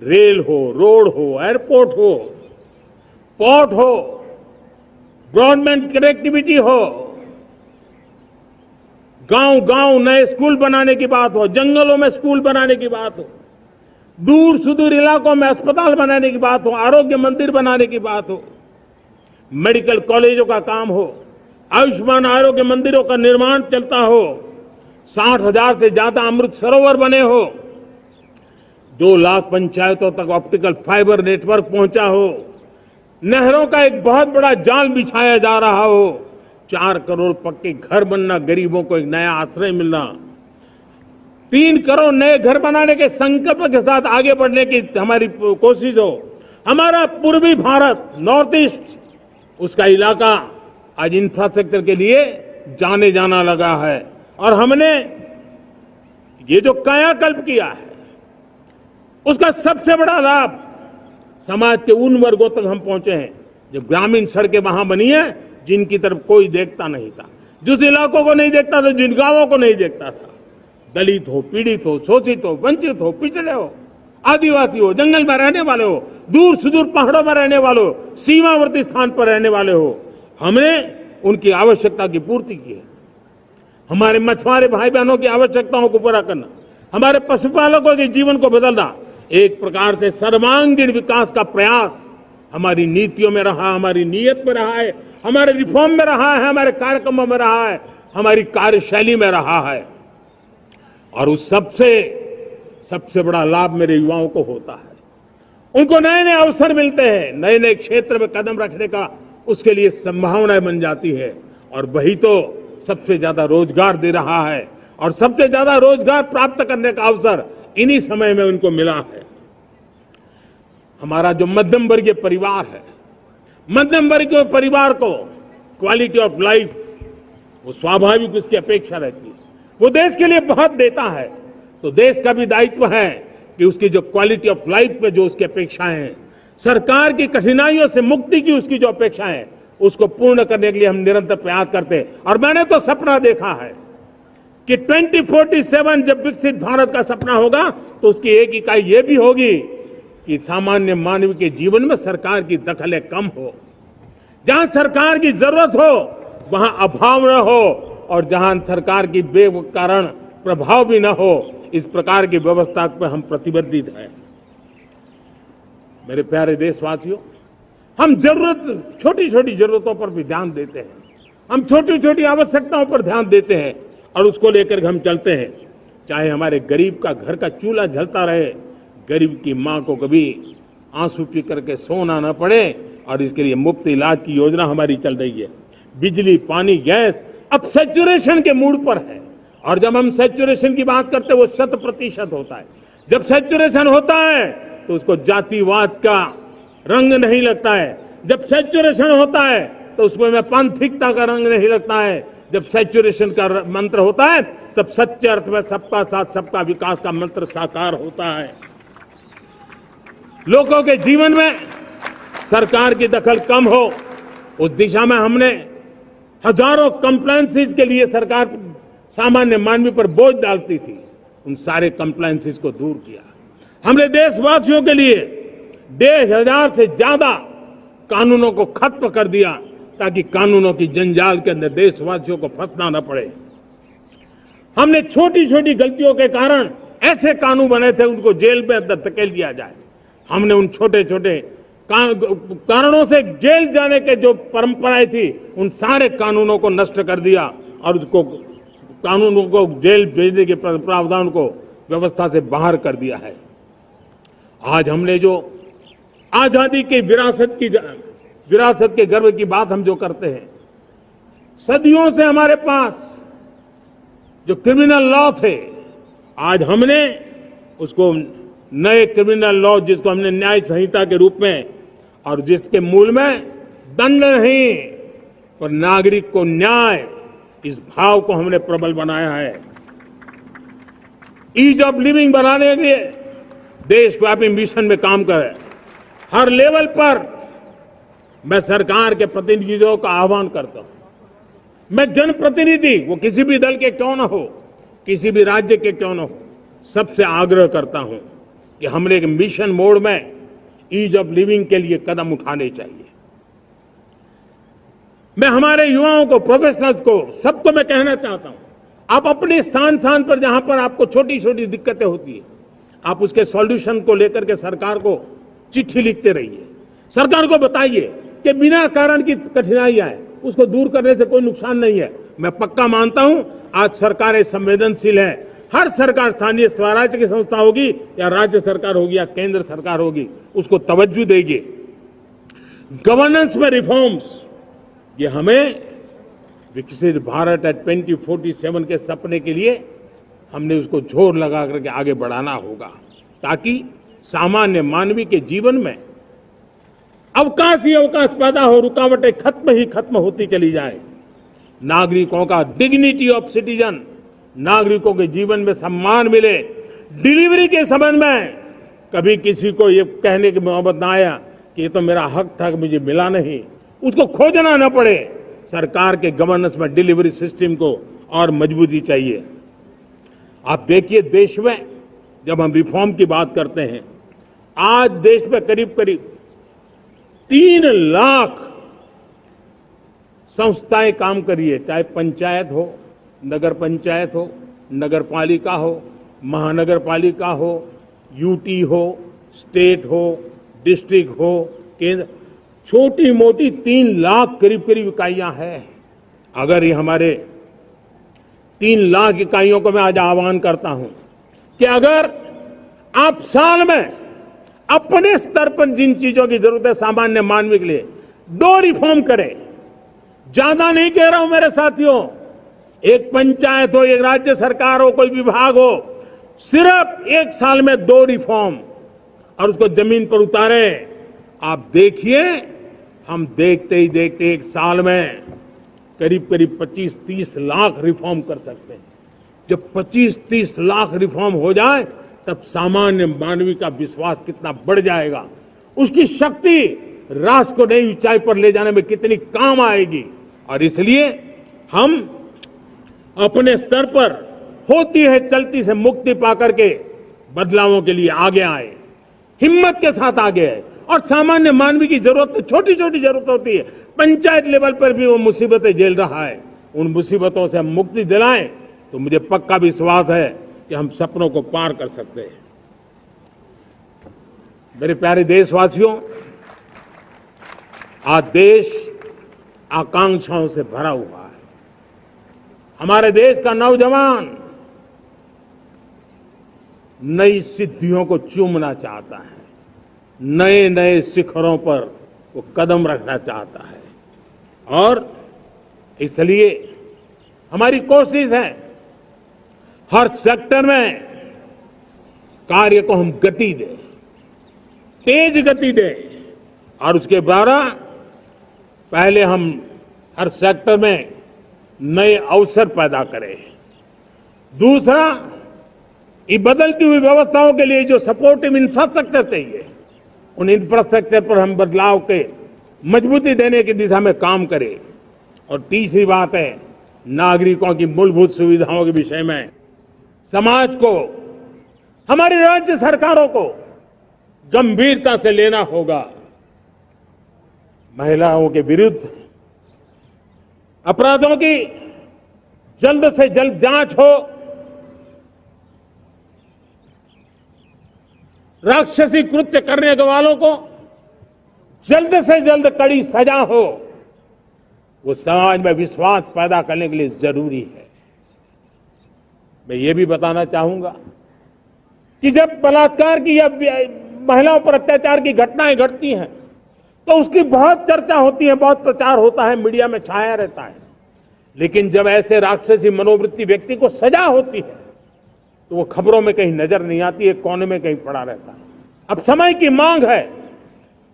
रेल हो, रोड हो, एयरपोर्ट हो, पोर्ट हो, ब्रॉडबैंड कनेक्टिविटी हो, गांव-गांव नए स्कूल बनाने की बात हो, जंगलों में स्कूल बनाने की बात हो, दूर सुदूर इलाकों में अस्पताल बनाने की बात हो, आरोग्य मंदिर बनाने की बात हो, मेडिकल कॉलेजों का काम हो, आयुष्मान आरोग्य मंदिरों का निर्माण चलता हो, 60,000 से ज्यादा अमृत सरोवर बने हो, 2 लाख पंचायतों तक ऑप्टिकल फाइबर नेटवर्क पहुंचा हो, नहरों का एक बहुत बड़ा जाल बिछाया जा रहा हो, 4 करोड़ पक्के घर बनना, गरीबों को एक नया आश्रय मिलना, 3 करोड़ नए घर बनाने के संकल्प के साथ आगे बढ़ने की हमारी कोशिश हो। हमारा पूर्वी भारत, नॉर्थ ईस्ट, उसका इलाका आज इंफ्रास्ट्रक्चर के लिए जाने जाना लगा है। और हमने ये जो कायाकल्प किया है, उसका सबसे बड़ा लाभ समाज के उन वर्गों तक हम पहुंचे हैं जो ग्रामीण सड़कें वहां बनी है जिनकी तरफ कोई देखता नहीं था, जिस इलाकों को नहीं देखता था, जिन गांवों को नहीं देखता था। दलित हो, पीड़ित हो, शोषित हो, वंचित हो, पिछड़े हो, आदिवासी हो, जंगल में रहने वाले हो, दूर सुदूर पहाड़ों में रहने वाले हो, सीमावर्ती स्थान पर रहने वाले हो, हमने उनकी आवश्यकता की पूर्ति की है। हमारे मछुआरे भाई बहनों की आवश्यकताओं को पूरा करना, हमारे पशुपालकों के जीवन को बदलना, एक प्रकार से सर्वांगीण विकास का प्रयास हमारी नीतियों में रहा, हमारी नीयत में रहा है, हमारे रिफॉर्म में रहा है, हमारे कार्यक्रमों में रहा है, हमारी कार्यशैली में रहा है। और उस सबसे बड़ा लाभ मेरे युवाओं को होता है। उनको नए नए अवसर मिलते हैं, नए नए क्षेत्र में कदम रखने का उसके लिए संभावनाएं बन जाती है। और वही तो सबसे ज्यादा रोजगार दे रहा है, और सबसे ज्यादा रोजगार प्राप्त करने का अवसर इन्हीं समय में उनको मिला है। हमारा जो मध्यम वर्गीय परिवार है, मध्यम वर्गीय परिवार को क्वालिटी ऑफ लाइफ, वो स्वाभाविक उसकी अपेक्षा रहती है। वो देश के लिए बहुत देता है, तो देश का भी दायित्व है कि उसकी जो क्वालिटी ऑफ लाइफ में जो उसकी अपेक्षाएं हैं, सरकार की कठिनाइयों से मुक्ति की उसकी जो अपेक्षाएं हैं, उसको पूर्ण करने के लिए हम निरंतर प्रयास करते हैं। और मैंने तो सपना देखा है कि 2047 जब विकसित भारत का सपना होगा, तो उसकी एक इकाई ये भी होगी कि सामान्य मानव के जीवन में सरकार की दखलें कम हो, जहां सरकार की जरूरत हो वहां अभाव न हो, और जहां सरकार की बेकारण प्रभाव भी न हो, इस प्रकार की व्यवस्था पर हम प्रतिबद्ध हैं। मेरे प्यारे देशवासियों, हम छोटी छोटी जरूरतों पर भी ध्यान देते हैं, हम छोटी छोटी आवश्यकताओं पर ध्यान देते हैं, और उसको लेकर हम चलते हैं। चाहे हमारे गरीब का घर का चूल्हा जलता रहे, गरीब की मां को कभी आंसू पी करके सोना न पड़े, और इसके लिए मुफ्त इलाज की योजना हमारी चल रही है। बिजली, पानी, गैस अब सैचुरेशन के मूड पर है, और जब हम सैचुरेशन की बात करते हैं वो 100% होता है। जब सैचुरेशन होता है तो उसको जातिवाद का रंग नहीं लगता है। जब सैचुरेशन होता है तो उसमें पांथिकता का रंग नहीं लगता है। जब सैचुरेशन का मंत्र होता है तब सच्चे अर्थ में सबका साथ सबका विकास का मंत्र साकार होता है। लोगों के जीवन में सरकार की दखल कम हो, उस दिशा में हमने हजारों कंप्लायंसेस के लिए सरकार सामान्य मानवी पर बोझ डालती थी, उन सारे कंप्लायंसेस को दूर किया। हमने देशवासियों के लिए 1,500 से ज्यादा कानूनों को खत्म कर दिया, ताकि कानूनों की जंजाल के अंदर देशवासियों को फंसना न पड़े। हमने छोटी छोटी गलतियों के कारण ऐसे कानून बने थे, उनको जेल में अंदर धकेल दिया जाए। हमने उन छोटे छोटे कारणों से जेल जाने के जो परंपराएं थी, उन सारे कानूनों को नष्ट कर दिया, और उसको कानूनों को जेल भेजने के प्रावधान को व्यवस्था से बाहर कर दिया है। आज हमने जो आजादी की विरासत के गर्व की बात हम जो करते हैं, सदियों से हमारे पास जो क्रिमिनल लॉ थे, आज हमने उसको नए क्रिमिनल लॉ, जिसको हमने न्याय संहिता के रूप में, और जिसके मूल में दंड नहीं पर नागरिक को न्याय, इस भाव को हमने प्रबल बनाया है। ईज ऑफ लिविंग बनाने के लिए देशव्यापी मिशन में काम करे। हर लेवल पर मैं सरकार के प्रतिनिधियों का आह्वान करता हूं। मैं जनप्रतिनिधि, वो किसी भी दल के क्यों न हो, किसी भी राज्य के क्यों न हो, सबसे आग्रह करता हूं कि हमने एक मिशन मोड में ईज ऑफ लिविंग के लिए कदम उठाने चाहिए। मैं हमारे युवाओं को, प्रोफेशनल्स को, सबको मैं कहना चाहता हूं, आप अपने स्थान पर जहां पर आपको छोटी छोटी दिक्कतें होती है, आप उसके सॉल्यूशन को लेकर के सरकार को चिट्ठी लिखते रहिए। सरकार को बताइए कि बिना कारण की कठिनाई आए उसको दूर करने से कोई नुकसान नहीं है। मैं पक्का मानता हूं आज सरकारें संवेदनशील है। हर सरकार, स्थानीय स्वराज्य की संस्था होगी या राज्य सरकार होगी या केंद्र सरकार होगी, उसको तवज्जो देगी। गवर्नेंस में रिफॉर्म्स, ये हमें विकसित भारत एट 2047 के सपने के लिए हमने उसको जोर लगा करके आगे बढ़ाना होगा, ताकि सामान्य मानवी के जीवन में अवकाश ही अवकाश पैदा हो, रुकावटें खत्म होती चली जाए। नागरिकों का डिग्निटी ऑफ सिटीजन, नागरिकों के जीवन में सम्मान मिले। डिलीवरी के संबंध में कभी किसी को ये कहने की मोहब्बत ना आया कि ये तो मेरा हक था कि मुझे मिला नहीं, उसको खोजना न पड़े। सरकार के गवर्नेंस में डिलीवरी सिस्टम को और मजबूती चाहिए। आप देखिए, देश में जब हम रिफॉर्म की बात करते हैं, आज देश में करीब 3 लाख संस्थाएं काम कर रही है, चाहे पंचायत हो, नगर पंचायत हो, नगर पालिका हो, महानगर पालिका हो, यूटी हो, स्टेट हो, डिस्ट्रिक्ट हो, केंद्र, छोटी मोटी 3 लाख करीब इकाइयां हैं। अगर ये हमारे 3 लाख इकाइयों को मैं आज आह्वान करता हूं कि अगर आप साल में अपने स्तर पर जिन चीजों की जरूरत है सामान्य मानवी के लिए 2 रिफॉर्म करें, ज्यादा नहीं कह रहा हूं मेरे साथियों, एक पंचायत हो, एक राज्य सरकार हो, कोई विभाग हो, सिर्फ 1 साल में 2 रिफॉर्म और उसको जमीन पर उतारें। आप देखिए, हम देखते ही देखते 1 साल में करीब 25-30 लाख रिफॉर्म कर सकते हैं। जब 25-30 लाख रिफॉर्म हो जाए तब सामान्य मानवी का विश्वास कितना बढ़ जाएगा, उसकी शक्ति राष्ट्र को नई ऊंचाई पर ले जाने में कितनी काम आएगी। और इसलिए हम अपने स्तर पर होती है चलती से मुक्ति पाकर के बदलावों के लिए आगे आए, हिम्मत के साथ आगे आए। और सामान्य मानवी की जरूरत, छोटी छोटी जरूरत होती है, पंचायत लेवल पर भी वो मुसीबतें झेल रहा है, उन मुसीबतों से हम मुक्ति दिलाएं तो मुझे पक्का विश्वास है कि हम सपनों को पार कर सकते हैं। मेरे प्यारे देशवासियों, आज देश आकांक्षाओं से भरा हुआ है। हमारे देश का नौजवान नई सिद्धियों को चूमना चाहता है, नए नए शिखरों पर वो कदम रखना चाहता है। और इसलिए हमारी कोशिश है हर सेक्टर में कार्य को हम गति दें, तेज गति दें, और उसके द्वारा पहले हम हर सेक्टर में नए अवसर पैदा करें। दूसरा, ये बदलती हुई व्यवस्थाओं के लिए जो सपोर्टिव इंफ्रास्ट्रक्चर चाहिए, उन इंफ्रास्ट्रक्चर पर हम बदलाव के मजबूती देने की दिशा में काम करें। और तीसरी बात है, नागरिकों की मूलभूत सुविधाओं के विषय में समाज को, हमारी राज्य सरकारों को गंभीरता से लेना होगा। महिलाओं के विरुद्ध अपराधों की जल्द से जल्द जांच हो, राक्षसी कृत्य करने वालों को जल्द से जल्द कड़ी सजा हो, वो समाज में विश्वास पैदा करने के लिए जरूरी है। मैं ये भी बताना चाहूंगा कि जब बलात्कार की या महिलाओं पर अत्याचार की घटनाएं घटती हैं तो उसकी बहुत चर्चा होती है, बहुत प्रचार होता है, मीडिया में छाया रहता है। लेकिन जब ऐसे राक्षसी मनोवृत्ति व्यक्ति को सजा होती है तो वो खबरों में कहीं नजर नहीं आती, एक कोने में कहीं पड़ा रहता है। अब समय की मांग है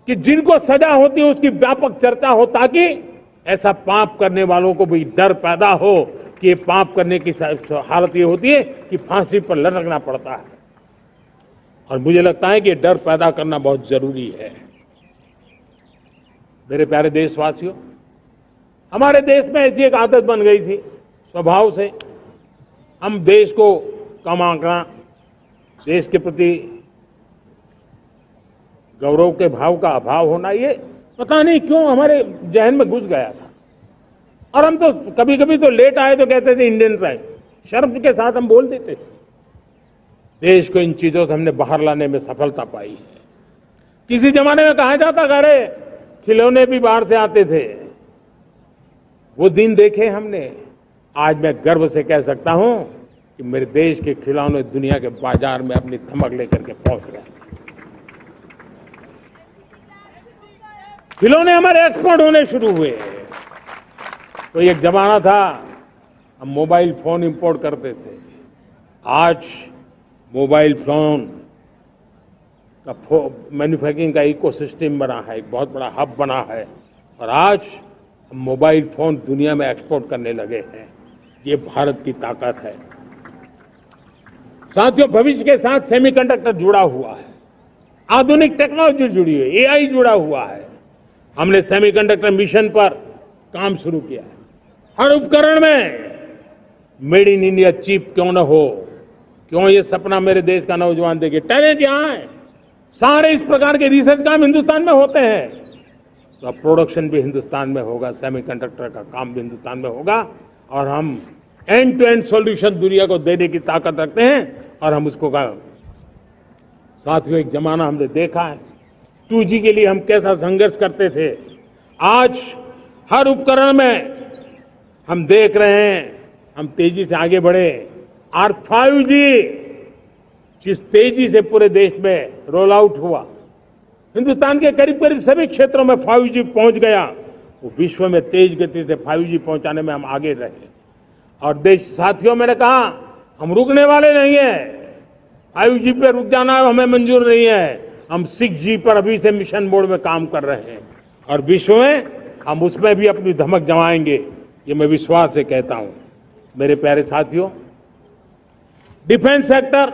कि जिनको सजा होती है उसकी व्यापक चर्चा हो, ताकि ऐसा पाप करने वालों को भी डर पैदा हो कि ये पाप करने की हालत ये होती है कि फांसी पर लटकना पड़ता है। और मुझे लगता है कि ये डर पैदा करना बहुत जरूरी है। मेरे प्यारे देशवासियों, हमारे देश में ऐसी एक आदत बन गई थी, स्वभाव से हम देश को कम आंकना, देश के प्रति गौरव के भाव का अभाव होना, ये पता नहीं क्यों हमारे जहन में घुस गया था। और हम तो कभी कभी तो लेट आए तो कहते थे इंडियन ट्राइब, शर्म के साथ हम बोल देते थे। देश को इन चीजों से हमने बाहर लाने में सफलता पाई है। किसी जमाने में कहा जाता, अरे खिलौने भी बाहर से आते थे, वो दिन देखे हमने। आज मैं गर्व से कह सकता हूं कि मेरे देश के खिलौने दुनिया के बाजार में अपनी धमक लेकर के पहुंच गए। खिलौने हमारे एक्सपोर्ट होने शुरू हुए। तो एक जमाना था हम मोबाइल फोन इंपोर्ट करते थे। आज मोबाइल फोन का मैन्युफैक्चरिंग का इकोसिस्टम बना है, एक बहुत बड़ा हब बना है, और आज हम मोबाइल फोन दुनिया में एक्सपोर्ट करने लगे हैं। ये भारत की ताकत है। साथियों, भविष्य के साथ सेमीकंडक्टर जुड़ा हुआ है, आधुनिक टेक्नोलॉजी जुड़ी हुई है, एआई जुड़ा हुआ है। हमने सेमीकंडक्टर मिशन पर काम शुरू किया है। हर उपकरण में मेड इन इंडिया चिप क्यों न हो, क्यों ये सपना मेरे देश का नौजवान देखे। टैलेंट यहाँ है, सारे इस प्रकार के रिसर्च काम हिंदुस्तान में होते हैं, तो अब प्रोडक्शन भी हिंदुस्तान में होगा, सेमीकंडक्टर का काम भी हिंदुस्तान में होगा, और हम एंड टू एंड सॉल्यूशन दुनिया को देने की ताकत रखते हैं, और हम उसको साथियों, एक जमाना हमने देखा है 2G के लिए हम कैसा संघर्ष करते थे। आज हर उपकरण में हम देख रहे हैं, हम तेजी से आगे बढ़े, और 5G जिस तेजी से पूरे देश में रोल आउट हुआ, हिंदुस्तान के करीब करीब सभी क्षेत्रों में 5G पहुंच गया। वो विश्व में तेज गति से 5G पहुंचाने में हम आगे रहे। और देश साथियों, मैंने कहा हम रुकने वाले नहीं है। 5G पे रुक जाना हमें मंजूर नहीं है। हम 6G पर अभी से मिशन मोड में काम कर रहे हैं, और विश्व में हम उसमें भी अपनी धमक जमाएंगे, ये मैं विश्वास से कहता हूं। मेरे प्यारे साथियों, डिफेंस सेक्टर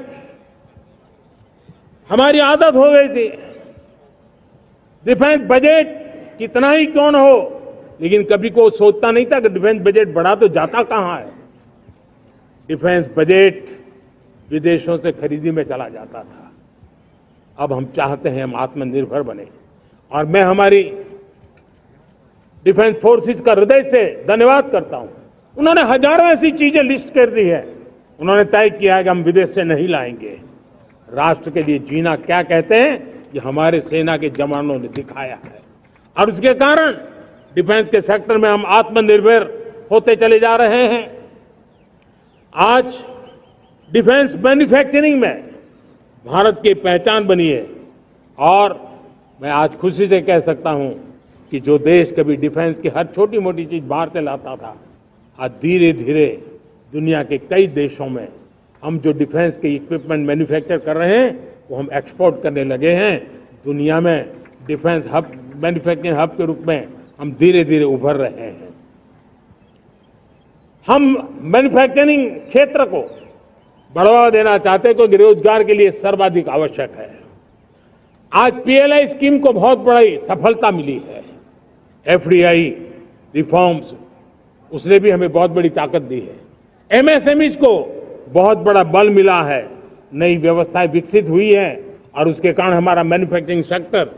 हमारी आदत हो गई थी। डिफेंस बजट कितना ही क्यों न हो, लेकिन कभी कोई सोचता नहीं था कि डिफेंस बजट बढ़ा तो जाता कहां है। डिफेंस बजट विदेशों से खरीदी में चला जाता था। अब हम चाहते हैं हम आत्मनिर्भर बने, और मैं हमारी डिफेंस फोर्सेस का हृदय से धन्यवाद करता हूं। उन्होंने हजारों ऐसी चीजें लिस्ट कर दी है। उन्होंने तय किया है कि हम विदेश से नहीं लाएंगे। राष्ट्र के लिए जीना क्या कहते हैं, ये हमारे सेना के जवानों ने दिखाया है, और उसके कारण डिफेंस के सेक्टर में हम आत्मनिर्भर होते चले जा रहे हैं। आज डिफेंस मैन्युफैक्चरिंग में भारत की पहचान बनी है, और मैं आज खुशी से कह सकता हूं कि जो देश कभी डिफेंस की हर छोटी मोटी चीज बाहर से लाता था, आज धीरे धीरे दुनिया के कई देशों में हम जो डिफेंस के इक्विपमेंट मैन्युफैक्चर कर रहे हैं, वो हम एक्सपोर्ट करने लगे हैं। दुनिया में डिफेंस हब, मैन्युफैक्चरिंग हब के रूप में हम धीरे धीरे उभर रहे हैं। हम मैन्युफैक्चरिंग क्षेत्र को बढ़ावा देना चाहते हैं, क्योंकि रोजगार के लिए सर्वाधिक आवश्यक है। आज PLI स्कीम को बहुत बड़ी सफलता मिली है। FDI रिफॉर्म्स, उसने भी हमें बहुत बड़ी ताकत दी है। MSMEs को बहुत बड़ा बल मिला है, नई व्यवस्थाएं विकसित हुई है, और उसके कारण हमारा मैन्युफैक्चरिंग सेक्टर,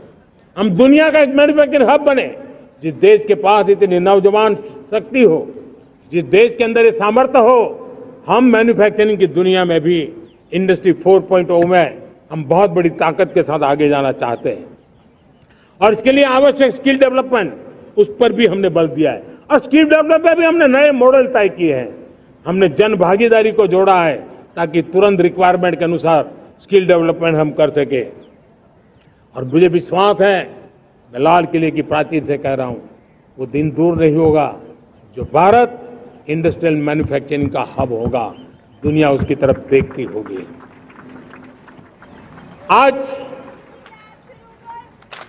हम दुनिया का एक मैन्युफैक्चरिंग हब बने। जिस देश के पास इतनी नौजवान शक्ति हो, जिस देश के अंदर ये सामर्थ्य हो, हम मैन्युफैक्चरिंग की दुनिया में भी इंडस्ट्री 4.0 में हम बहुत बड़ी ताकत के साथ आगे जाना चाहते हैं। और इसके लिए आवश्यक स्किल डेवलपमेंट, उस पर भी हमने बल दिया है, और स्किल डेवलपमेंट में भी हमने नए मॉडल तय किए हैं। हमने जन भागीदारी को जोड़ा है, ताकि तुरंत रिक्वायरमेंट के अनुसार स्किल डेवलपमेंट हम कर सके। और मुझे विश्वास है, मैं लाल किले की प्राचीर से कह रहा हूं, वो दिन दूर नहीं होगा जो भारत इंडस्ट्रियल मैन्युफैक्चरिंग का हब होगा, दुनिया उसकी तरफ देखती होगी। आज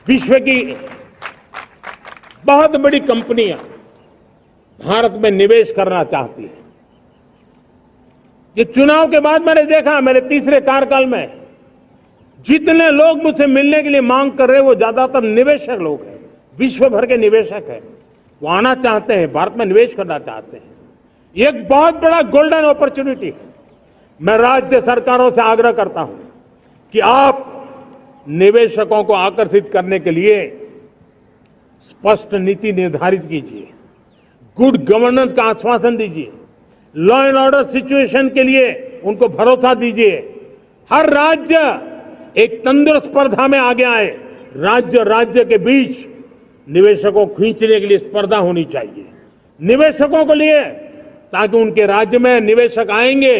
विश्व की बहुत बड़ी कंपनियां भारत में निवेश करना चाहती हैं। ये चुनाव के बाद मैंने देखा, मेरे तीसरे कार्यकाल में जितने लोग मुझसे मिलने के लिए मांग कर रहे हैं, वो ज्यादातर निवेशक लोग हैं, विश्व भर के निवेशक हैं। वो आना चाहते हैं, भारत में निवेश करना चाहते हैं। ये एक बहुत बड़ा गोल्डन अपॉर्चुनिटी है। मैं राज्य सरकारों से आग्रह करता हूं कि आप निवेशकों को आकर्षित करने के लिए स्पष्ट नीति निर्धारित कीजिए, गुड गवर्नेंस का आश्वासन दीजिए, लॉ एंड ऑर्डर सिचुएशन के लिए उनको भरोसा दीजिए। हर राज्य एक तंदुरुस्त स्पर्धा में आगे आए। राज्य के बीच निवेशकों को खींचने के लिए स्पर्धा होनी चाहिए, निवेशकों को लिए, ताकि उनके राज्य में निवेशक आएंगे,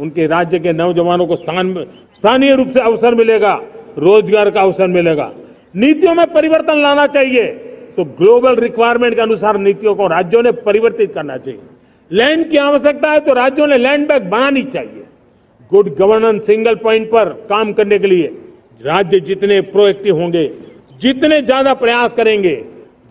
उनके राज्य के नौजवानों को स्थानीय रूप से अवसर मिलेगा, रोजगार का अवसर मिलेगा। नीतियों में परिवर्तन लाना चाहिए। तो ग्लोबल रिक्वायरमेंट के अनुसार नीतियों को राज्यों ने परिवर्तित करना चाहिए। लैंड की आवश्यकता है तो राज्यों ने लैंड बैंक बनानी चाहिए। गुड गवर्नेंस सिंगल पॉइंट पर काम करने के लिए राज्य जितने प्रोएक्टिव होंगे, जितने ज्यादा प्रयास करेंगे,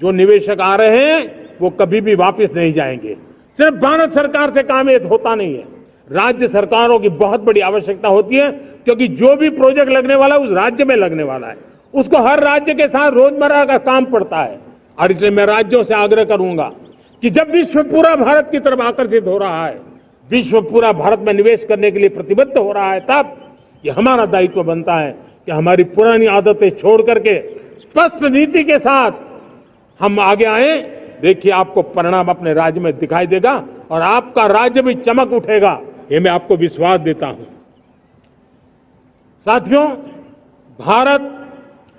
जो निवेशक आ रहे हैं वो कभी भी वापस नहीं जाएंगे। सिर्फ भारत सरकार से काम ये होता नहीं है, राज्य सरकारों की बहुत बड़ी आवश्यकता होती है, क्योंकि जो भी प्रोजेक्ट लगने वाला है उस राज्य में लगने वाला है, उसको हर राज्य के साथ रोजमर्रा का काम पड़ता है। और इसलिए मैं राज्यों से आग्रह करूंगा कि जब विश्व पूरा भारत की तरफ आकर्षित हो रहा है, विश्व पूरा भारत में निवेश करने के लिए प्रतिबद्ध हो रहा है, तब ये हमारा दायित्व बनता है कि हमारी पुरानी आदतें छोड़ करके स्पष्ट नीति के साथ हम आगे आए। देखिए आपको परिणाम अपने राज्य में दिखाई देगा और आपका राज्य भी चमक उठेगा, ये मैं आपको विश्वास देता हूं। साथियों, भारत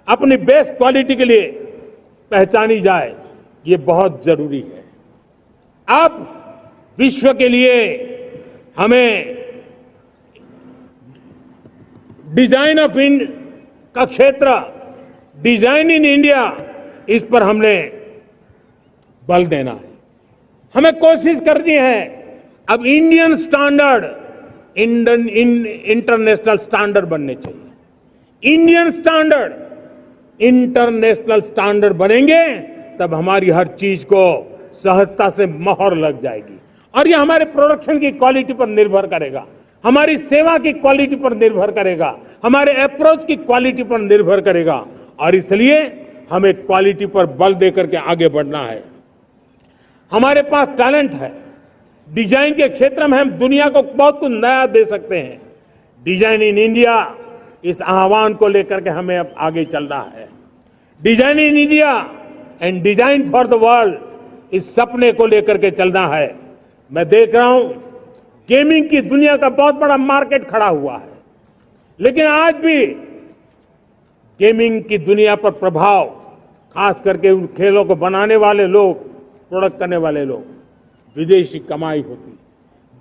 अपनी बेस्ट क्वालिटी के लिए पहचानी जाए, ये बहुत जरूरी है। अब विश्व के लिए हमें डिजाइन ऑफ का क्षेत्र, डिजाइन इन इंडिया, इस पर हमने बल देना है। हमें कोशिश करनी है अब इंडियन स्टैंडर्ड इंटरनेशनल स्टैंडर्ड बनने चाहिए। इंडियन स्टैंडर्ड इंटरनेशनल स्टैंडर्ड बनेंगे तब हमारी हर चीज को सहजता से मोहर लग जाएगी और ये हमारे प्रोडक्शन की क्वालिटी पर निर्भर करेगा, हमारी सेवा की क्वालिटी पर निर्भर करेगा, हमारे अप्रोच की क्वालिटी पर निर्भर करेगा। और इसलिए हमें क्वालिटी पर बल देकर के आगे बढ़ना है। हमारे पास टैलेंट है, डिजाइन के क्षेत्र में हम दुनिया को बहुत कुछ नया दे सकते हैं। डिजाइन इन इंडिया, इस आह्वान को लेकर के हमें अब आगे चलना है। Design in India and design for the world, इस सपने को लेकर के चलना है। मैं देख रहा हूं गेमिंग की दुनिया का बहुत बड़ा मार्केट खड़ा हुआ है, लेकिन आज भी गेमिंग की दुनिया पर प्रभाव, खास करके उन खेलों को बनाने वाले लोग, प्रोडक्ट करने वाले लोग, विदेशी कमाई होती।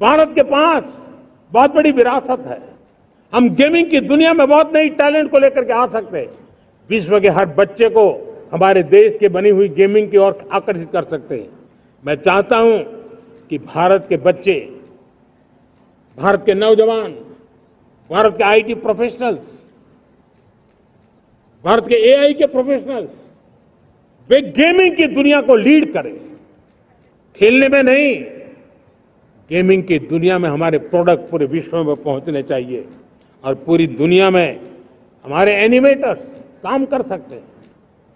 भारत के पास बहुत बड़ी विरासत है, हम गेमिंग की दुनिया में बहुत नई टैलेंट को लेकर के आ सकते हैं। विश्व के हर बच्चे को हमारे देश के बनी हुई गेमिंग की ओर आकर्षित कर सकते हैं। मैं चाहता हूं कि भारत के बच्चे, भारत के नौजवान, भारत के आईटी प्रोफेशनल्स, भारत के एआई के प्रोफेशनल्स, वे गेमिंग की दुनिया को लीड करें। खेलने में नहीं, गेमिंग की दुनिया में हमारे प्रोडक्ट पूरे विश्व में पहुंचने चाहिए और पूरी दुनिया में हमारे एनिमेटर्स काम कर सकते हैं।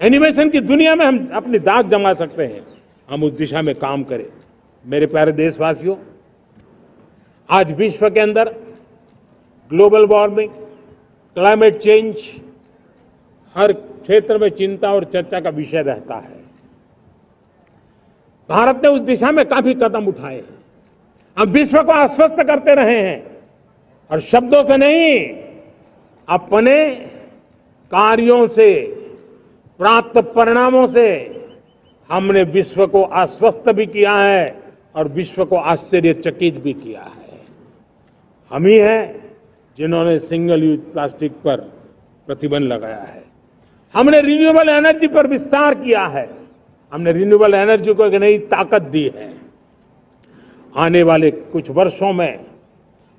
एनिमेशन की दुनिया में हम अपनी दाग जमा सकते हैं, हम उस दिशा में काम करें। मेरे प्यारे देशवासियों, आज विश्व के अंदर ग्लोबल वार्मिंग, क्लाइमेट चेंज हर क्षेत्र में चिंता और चर्चा का विषय रहता है। भारत ने उस दिशा में काफी कदम उठाए हैं। हम विश्व को आश्वस्त करते रहे हैं और शब्दों से नहीं, अपने कार्यों से, प्राप्त परिणामों से हमने विश्व को आश्वस्त भी किया है और विश्व को आश्चर्यचकित भी किया है। हम ही हैं जिन्होंने सिंगल यूज प्लास्टिक पर प्रतिबंध लगाया है। हमने रिन्यूएबल एनर्जी पर विस्तार किया है, हमने रिन्यूएबल एनर्जी को एक नई ताकत दी है। आने वाले कुछ वर्षों में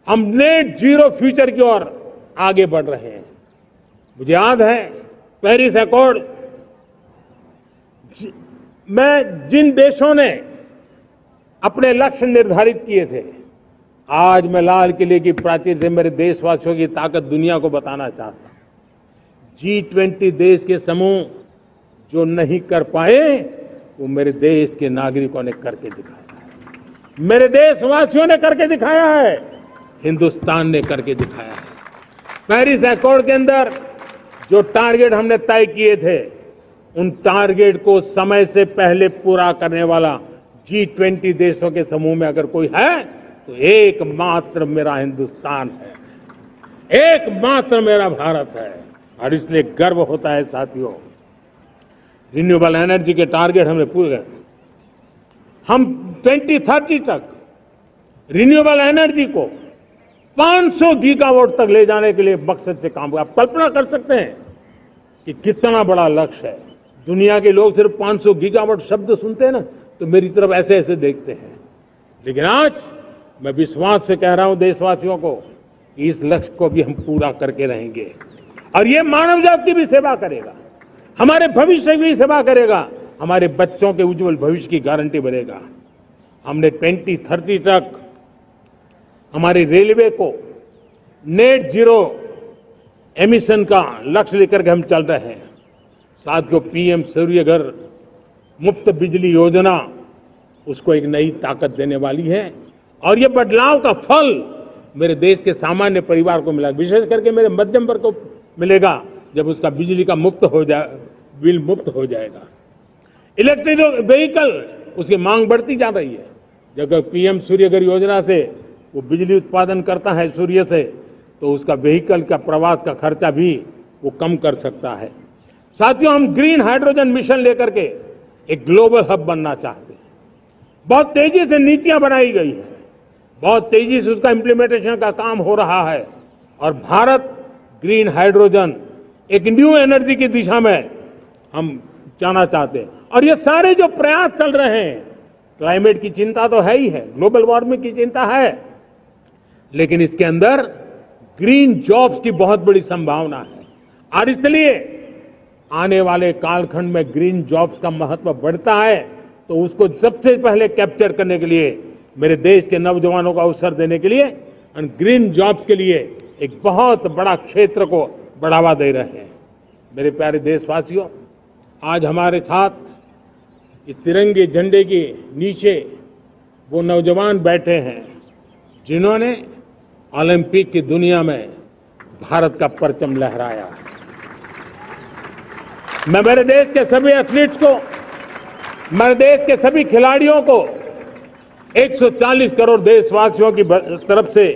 हम नेट जीरो फ्यूचर की ओर आगे बढ़ रहे हैं। मुझे याद है पेरिस अकॉर्ड में जिन देशों ने अपने लक्ष्य निर्धारित किए थे, आज मैं लाल किले की प्राचीर से मेरे देशवासियों की ताकत दुनिया को बताना चाहता हूं। G20 देश के समूह जो नहीं कर पाए, वो मेरे देश के नागरिकों ने करके दिखाया है, मेरे देशवासियों ने करके दिखाया है, हिंदुस्तान ने करके दिखाया है। पेरिस अकॉर्ड के अंदर जो टारगेट हमने तय किए थे, उन टारगेट को समय से पहले पूरा करने वाला G20 देशों के समूह में अगर कोई है तो एकमात्र मेरा हिंदुस्तान है, एकमात्र मेरा भारत है। और इसलिए गर्व होता है साथियों, रिन्यूएबल एनर्जी के टारगेट हमने पूरे कर, हम 2030 तक रिन्यूएबल एनर्जी को 500 गीगावाट तक ले जाने के लिए मकसद से काम कर। आप कल्पना कर सकते हैं कि कितना बड़ा लक्ष्य है। दुनिया के लोग सिर्फ 500 गीगावाट शब्द सुनते हैं ना, तो मेरी तरफ ऐसे ऐसे देखते हैं। लेकिन आज मैं विश्वास से कह रहा हूं देशवासियों को कि इस लक्ष्य को भी हम पूरा करके रहेंगे, और ये मानव जाति की भी सेवा करेगा, हमारे भविष्य की भी सेवा करेगा, हमारे बच्चों के उज्जवल भविष्य की गारंटी बनेगा। हमने 2030 तक हमारी रेलवे को नेट जीरो एमिशन का लक्ष्य लेकर के हम चल रहे हैं। साथियों, पीएम सूर्य घर मुफ्त बिजली योजना उसको एक नई ताकत देने वाली है, और ये बदलाव का फल मेरे देश के सामान्य परिवार को मिला, विशेष करके मेरे मध्यम वर्ग को मिलेगा जब उसका बिजली का बिल मुक्त हो जाएगा। इलेक्ट्रिक व्हीकल उसकी मांग बढ़ती जा रही है। जब पीएम सूर्य घर योजना से वो बिजली उत्पादन करता है सूर्य से, तो उसका व्हीकल का प्रवास का खर्चा भी वो कम कर सकता है। साथियों, हम ग्रीन हाइड्रोजन मिशन लेकर के एक ग्लोबल हब बनना चाहते हैं। बहुत तेजी से नीतियां बनाई गई हैं, बहुत तेजी से उसका इम्प्लीमेंटेशन का काम हो रहा है, और भारत ग्रीन हाइड्रोजन एक न्यू एनर्जी की दिशा में हम जाना चाहते हैं। और ये सारे जो प्रयास चल रहे हैं, क्लाइमेट की चिंता तो है ही है, ग्लोबल वार्मिंग की चिंता है, लेकिन इसके अंदर ग्रीन जॉब्स की बहुत बड़ी संभावना है, और इसलिए आने वाले कालखंड में ग्रीन जॉब्स का महत्व बढ़ता है। तो उसको सबसे पहले कैप्चर करने के लिए मेरे देश के नौजवानों को अवसर देने के लिए और ग्रीन जॉब्स के लिए एक बहुत बड़ा क्षेत्र को बढ़ावा दे रहे हैं। मेरे प्यारे देशवासियों, आज हमारे साथ इस तिरंगे झंडे के नीचे वो नौजवान बैठे हैं जिन्होंने ओलंपिक की दुनिया में भारत का परचम लहराया। मैं मेरे देश के सभी एथलीट्स को, मेरे देश के सभी खिलाड़ियों को 140 करोड़ देशवासियों की तरफ से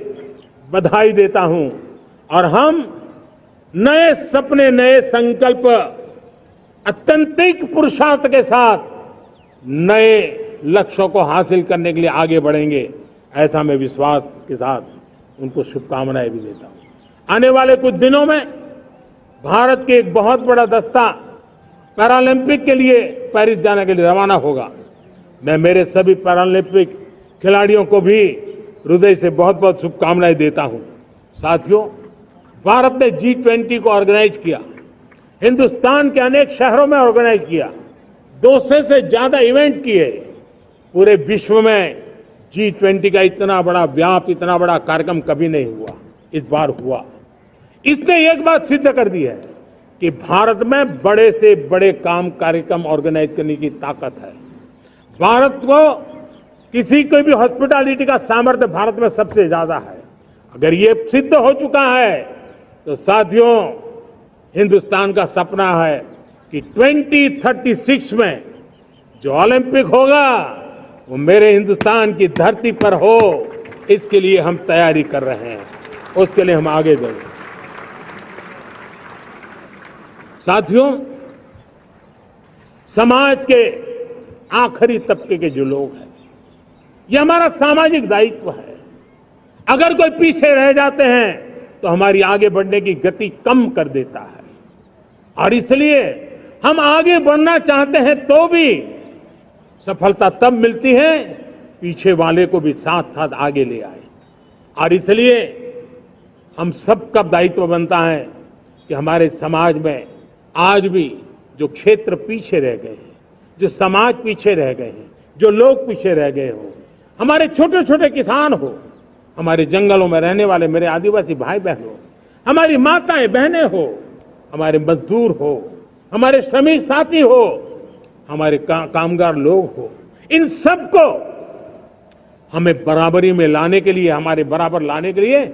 बधाई देता हूं, और हम नए सपने, नए संकल्प, अत्यंतिक पुरुषार्थ के साथ नए लक्ष्यों को हासिल करने के लिए आगे बढ़ेंगे, ऐसा मैं विश्वास के साथ उनको शुभकामनाएं भी देता हूं। आने वाले कुछ दिनों में भारत के एक बहुत बड़ा दस्ता पैरालंपिक के लिए पेरिस जाने के लिए रवाना होगा। मैं मेरे सभी पैरालंपिक खिलाड़ियों को भी हृदय से बहुत बहुत शुभकामनाएं देता हूं। साथियों, भारत ने G20 को ऑर्गेनाइज किया, हिंदुस्तान के अनेक शहरों में ऑर्गेनाइज किया, 200 से ज्यादा इवेंट किए। पूरे विश्व में G20 का इतना बड़ा व्याप, इतना बड़ा कार्यक्रम कभी नहीं हुआ, इस बार हुआ। इसने एक बात सिद्ध कर दी है कि भारत में बड़े से बड़े कार्यक्रम ऑर्गेनाइज करने की ताकत है। भारत को किसी को भी हॉस्पिटैलिटी का सामर्थ्य भारत में सबसे ज्यादा है। अगर ये सिद्ध हो चुका है तो साथियों, हिंदुस्तान का सपना है कि 2036 में जो ओलंपिक होगा वो मेरे हिंदुस्तान की धरती पर हो। इसके लिए हम तैयारी कर रहे हैं, उसके लिए हम आगे बढ़ेंगे। साथियों, समाज के आखिरी तबके के जो लोग हैं, ये हमारा सामाजिक दायित्व है। अगर कोई पीछे रह जाते हैं तो हमारी आगे बढ़ने की गति कम कर देता है, और इसलिए हम आगे बढ़ना चाहते हैं तो भी सफलता तब मिलती है पीछे वाले को भी साथ साथ आगे ले आए। और इसलिए हम सबका दायित्व बनता है कि हमारे समाज में आज भी जो क्षेत्र पीछे रह गए हैं, जो समाज पीछे रह गए हैं, जो लोग पीछे रह गए हो, हमारे छोटे छोटे किसान हो, हमारे जंगलों में रहने वाले मेरे आदिवासी भाई बहन हो, हमारी माताएं बहनें हो, हमारे मजदूर हो, हमारे श्रमिक साथी हो, हमारे कामगार लोग हो, इन सबको हमें बराबरी में लाने के लिए, हमारे बराबर लाने के लिए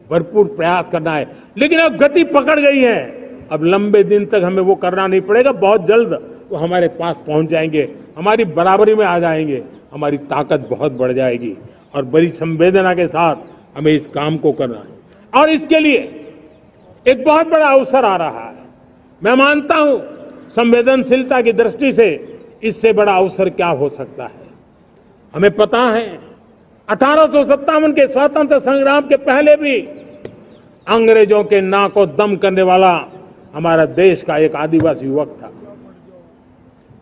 भरपूर प्रयास करना है। लेकिन अब गति पकड़ गई है, अब लंबे दिन तक हमें वो करना नहीं पड़ेगा, बहुत जल्द वो हमारे पास पहुंच जाएंगे, हमारी बराबरी में आ जाएंगे, हमारी ताकत बहुत बढ़ जाएगी, और बड़ी संवेदना के साथ हमें इस काम को करना है। और इसके लिए एक बहुत बड़ा अवसर आ रहा है। मैं मानता हूं संवेदनशीलता की दृष्टि से इससे बड़ा अवसर क्या हो सकता है। हमें पता है 1857 के स्वतंत्र संग्राम के पहले भी अंग्रेजों के नाक को दम करने वाला हमारा देश का एक आदिवासी युवक था।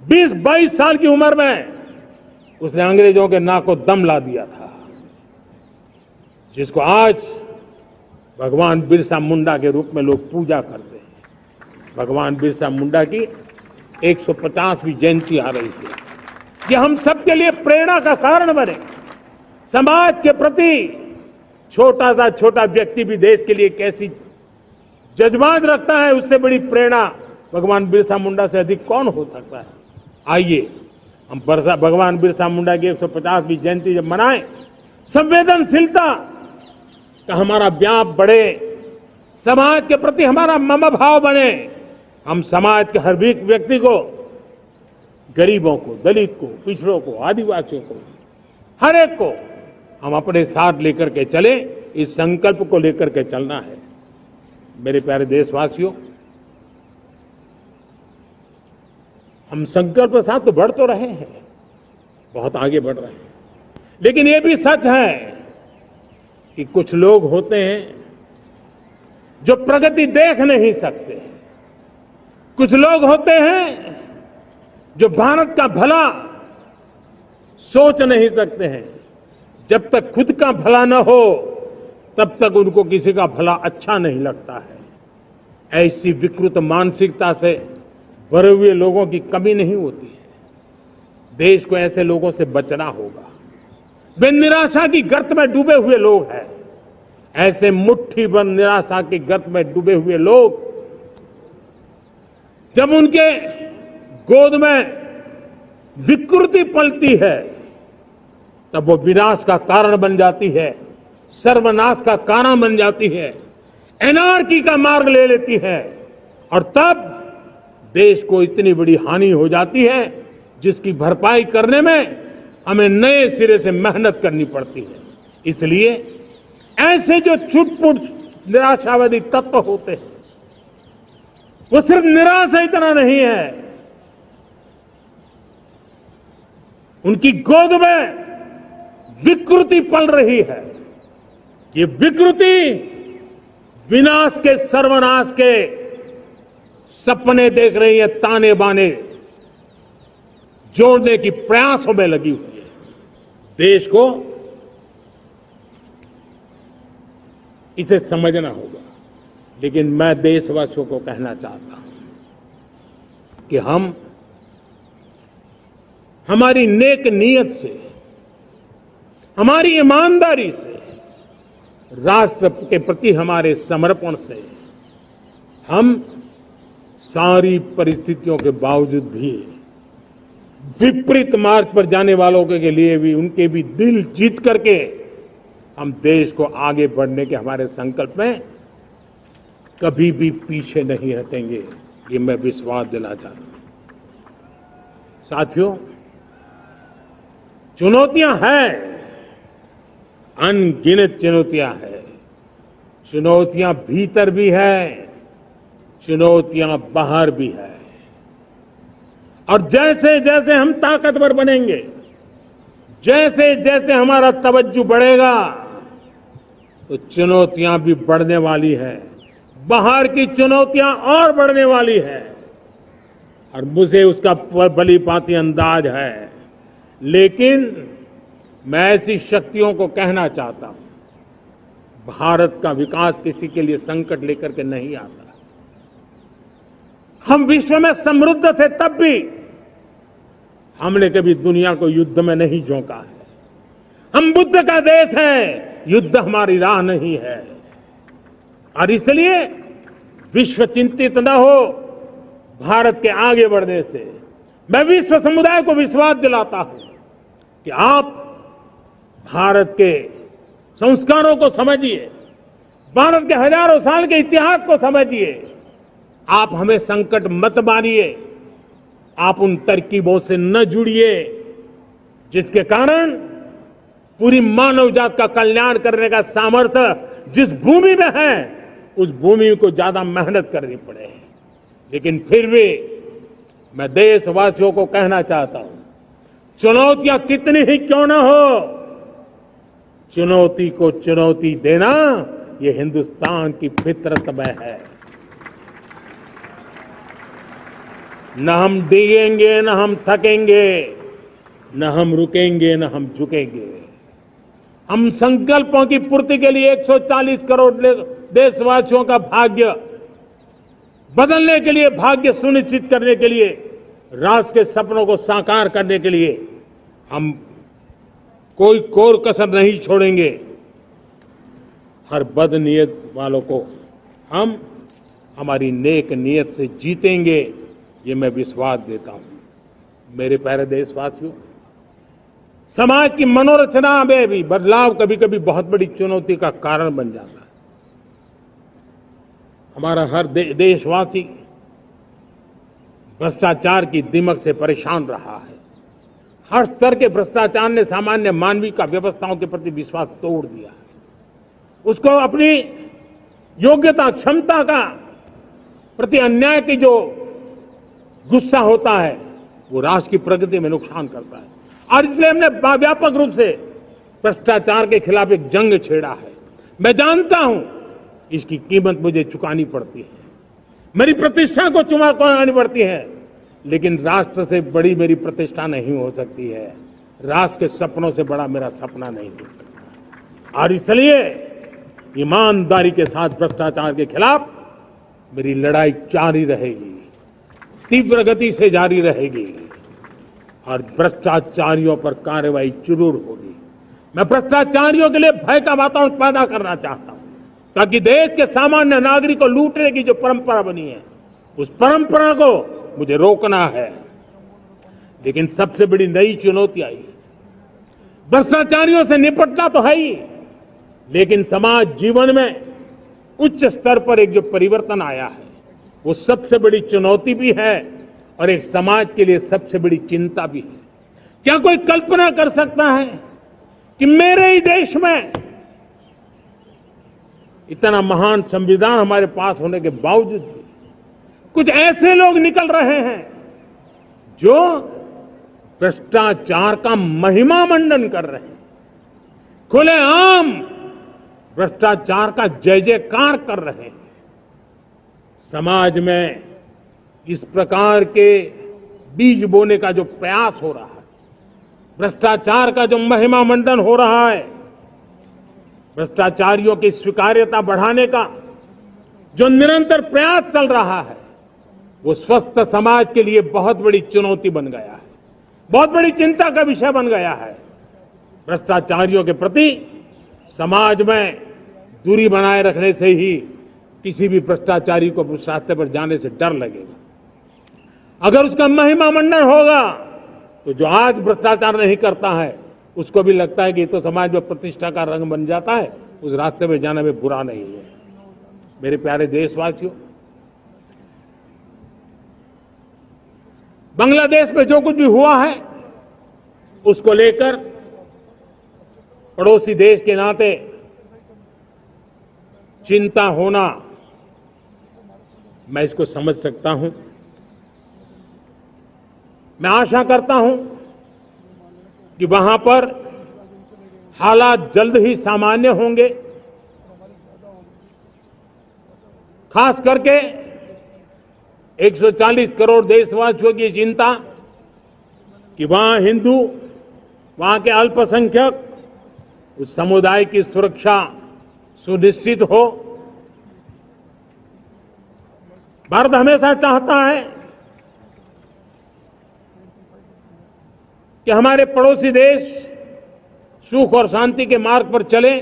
20-22 साल की उम्र में उसने अंग्रेजों के नाक को दम ला दिया था, जिसको आज भगवान बिरसा मुंडा के रूप में लोग पूजा करते हैं। भगवान बिरसा मुंडा की 150वीं जयंती आ रही है। ये हम सबके लिए प्रेरणा का कारण बने। समाज के प्रति छोटा व्यक्ति भी देश के लिए कैसी जज्बात रखता है, उससे बड़ी प्रेरणा भगवान बिरसा मुंडा से अधिक कौन हो सकता है। आइए हम भगवान बिरसा मुंडा की 150वीं जयंती जब मनाएं, संवेदनशीलता का हमारा व्याप बढ़े, समाज के प्रति हमारा ममभाव बने। हम समाज के हर व्यक्ति को, गरीबों को, दलित को, पिछड़ों को, आदिवासियों को, हर एक को हम अपने साथ लेकर के चले। इस संकल्प को लेकर के चलना है। मेरे प्यारे देशवासियों, हम संकल्प के साथ तो बढ़ तो रहे हैं, बहुत आगे बढ़ रहे हैं, लेकिन ये भी सच है कि कुछ लोग होते हैं जो प्रगति देख नहीं सकते। कुछ लोग होते हैं जो भारत का भला सोच नहीं सकते हैं। जब तक खुद का भला न हो तब तक उनको किसी का भला अच्छा नहीं लगता है। ऐसी विकृत मानसिकता से भरे हुए लोगों की कमी नहीं होती है। देश को ऐसे लोगों से बचना होगा। वे निराशा की गर्त में डूबे हुए लोग हैं। ऐसे मुट्ठी भर निराशा की गर्त में डूबे हुए लोग जब उनके गोद में विकृति पलती है तब वो विनाश का कारण बन जाती है, सर्वनाश का कारण बन जाती है, एनार्की का मार्ग ले लेती है, और तब देश को इतनी बड़ी हानि हो जाती है जिसकी भरपाई करने में हमें नए सिरे से मेहनत करनी पड़ती है। इसलिए ऐसे जो छुटपुट निराशावादी तत्व होते हैं, वो सिर्फ निराशा इतना नहीं है, उनकी गोद में विकृति पल रही है। ये विकृति विनाश के, सर्वनाश के सपने देख रही है, ताने बाने जोड़ने की प्रयासों में लगी हुई है। देश को इसे समझना होगा। लेकिन मैं देशवासियों को कहना चाहता हूं कि हम हमारी नेक नीयत से, हमारी ईमानदारी से, राष्ट्र के प्रति हमारे समर्पण से हम सारी परिस्थितियों के बावजूद भी विपरीत मार्ग पर जाने वालों के लिए भी, उनके भी दिल जीत करके हम देश को आगे बढ़ने के हमारे संकल्प में कभी भी पीछे नहीं हटेंगे। ये मैं विश्वास दिला चाहता हूं। साथियों, चुनौतियां हैं, अनगिनत चुनौतियां हैं। चुनौतियां भीतर भी है, चुनौतियां बाहर भी है। और जैसे जैसे हम ताकतवर बनेंगे, जैसे जैसे हमारा तवज्जो बढ़ेगा, तो चुनौतियां भी बढ़ने वाली है। बाहर की चुनौतियां और बढ़ने वाली है, और मुझे उसका भली भांति अंदाज है। लेकिन मैं ऐसी शक्तियों को कहना चाहता हूं, भारत का विकास किसी के लिए संकट लेकर के नहीं आता। हम विश्व में समृद्ध थे तब भी हमने कभी दुनिया को युद्ध में नहीं झोंका है। हम बुद्ध का देश है, युद्ध हमारी राह नहीं है। और इसलिए विश्व चिंतित न हो भारत के आगे बढ़ने से। मैं विश्व समुदाय को विश्वास दिलाता हूं कि आप भारत के संस्कारों को समझिए, भारत के हजारों साल के इतिहास को समझिए। आप हमें संकट मत मानिए, आप उन तरकीबों से न जुड़िए जिसके कारण पूरी मानव जात का कल्याण करने का सामर्थ्य जिस भूमि में है, उस भूमि को ज्यादा मेहनत करनी पड़े। लेकिन फिर भी मैं देशवासियों को कहना चाहता हूं, चुनौतियां कितनी ही क्यों न हो, चुनौती को चुनौती देना ये हिंदुस्तान की फितरत में है। न हम डिगेंगे, न हम थकेंगे, न हम रुकेंगे, न हम झुकेंगे। हम संकल्पों की पूर्ति के लिए 140 करोड़ देशवासियों का भाग्य बदलने के लिए, भाग्य सुनिश्चित करने के लिए, राष्ट्र के सपनों को साकार करने के लिए हम कोई कोर कसर नहीं छोड़ेंगे। हर बदनीयत वालों को हम हमारी नेक नीयत से जीतेंगे, ये मैं विश्वास देता हूं। मेरे प्यारे देशवासियों, समाज की मनोरचना में भी बदलाव कभी कभी बहुत बड़ी चुनौती का कारण बन जाता है। हमारा हर देशवासी भ्रष्टाचार की दिमक से परेशान रहा है। हर स्तर के भ्रष्टाचार ने सामान्य मानवीय का व्यवस्थाओं के प्रति विश्वास तोड़ दिया है। उसको अपनी योग्यता, क्षमता का प्रति अन्याय की जो गुस्सा होता है, वो राष्ट्र की प्रगति में नुकसान करता है। और इसलिए हमने व्यापक रूप से भ्रष्टाचार के खिलाफ एक जंग छेड़ा है। मैं जानता हूं इसकी कीमत मुझे चुकानी पड़ती है, मेरी प्रतिष्ठा को चुकानी पड़ती है, लेकिन राष्ट्र से बड़ी मेरी प्रतिष्ठा नहीं हो सकती है। राष्ट्र के सपनों से बड़ा मेरा सपना नहीं हो सकता। और इसलिए ईमानदारी के साथ भ्रष्टाचार के खिलाफ मेरी लड़ाई जारी रहेगी, तीव्र गति से जारी रहेगी और भ्रष्टाचारियों पर कार्रवाई जरूर होगी। मैं भ्रष्टाचारियों के लिए भय का वातावरण पैदा करना चाहता हूं, ताकि देश के सामान्य नागरिक को लूटने की जो परंपरा बनी है, उस परंपरा को मुझे रोकना है। लेकिन सबसे बड़ी नई चुनौती आई है। भ्रष्टाचारियों से निपटना तो है ही, लेकिन समाज जीवन में उच्च स्तर पर एक जो परिवर्तन आया है, वो सबसे बड़ी चुनौती भी है और एक समाज के लिए सबसे बड़ी चिंता भी है। क्या कोई कल्पना कर सकता है कि मेरे ही देश में इतना महान संविधान हमारे पास होने के बावजूद भी कुछ ऐसे लोग निकल रहे हैं जो भ्रष्टाचार का महिमा मंडन कर रहे हैं, खुलेआम भ्रष्टाचार का जय जयकार कर रहे हैं। समाज में इस प्रकार के बीज बोने का जो प्रयास हो रहा है, भ्रष्टाचार का जो महिमा मंडन हो रहा है, भ्रष्टाचारियों की स्वीकार्यता बढ़ाने का जो निरंतर प्रयास चल रहा है, वो स्वस्थ समाज के लिए बहुत बड़ी चुनौती बन गया है, बहुत बड़ी चिंता का विषय बन गया है। भ्रष्टाचारियों के प्रति समाज में दूरी बनाए रखने से ही किसी भी भ्रष्टाचारी को उस रास्ते पर जाने से डर लगेगा। अगर उसका महिमा मंडन होगा तो जो आज भ्रष्टाचार नहीं करता है, उसको भी लगता है कि ये तो समाज में प्रतिष्ठा का रंग बन जाता है, उस रास्ते में जाने में बुरा नहीं है। मेरे प्यारे देशवासियों, बांग्लादेश में जो कुछ भी हुआ है, उसको लेकर पड़ोसी देश के नाते चिंता होना, मैं इसको समझ सकता हूं। मैं आशा करता हूं कि वहां पर हालात जल्द ही सामान्य होंगे। खास करके 140 करोड़ देशवासियों की चिंता कि वहां हिंदू, वहां के अल्पसंख्यक, उस समुदाय की सुरक्षा सुनिश्चित हो। भारत हमेशा चाहता है कि हमारे पड़ोसी देश सुख और शांति के मार्ग पर चले।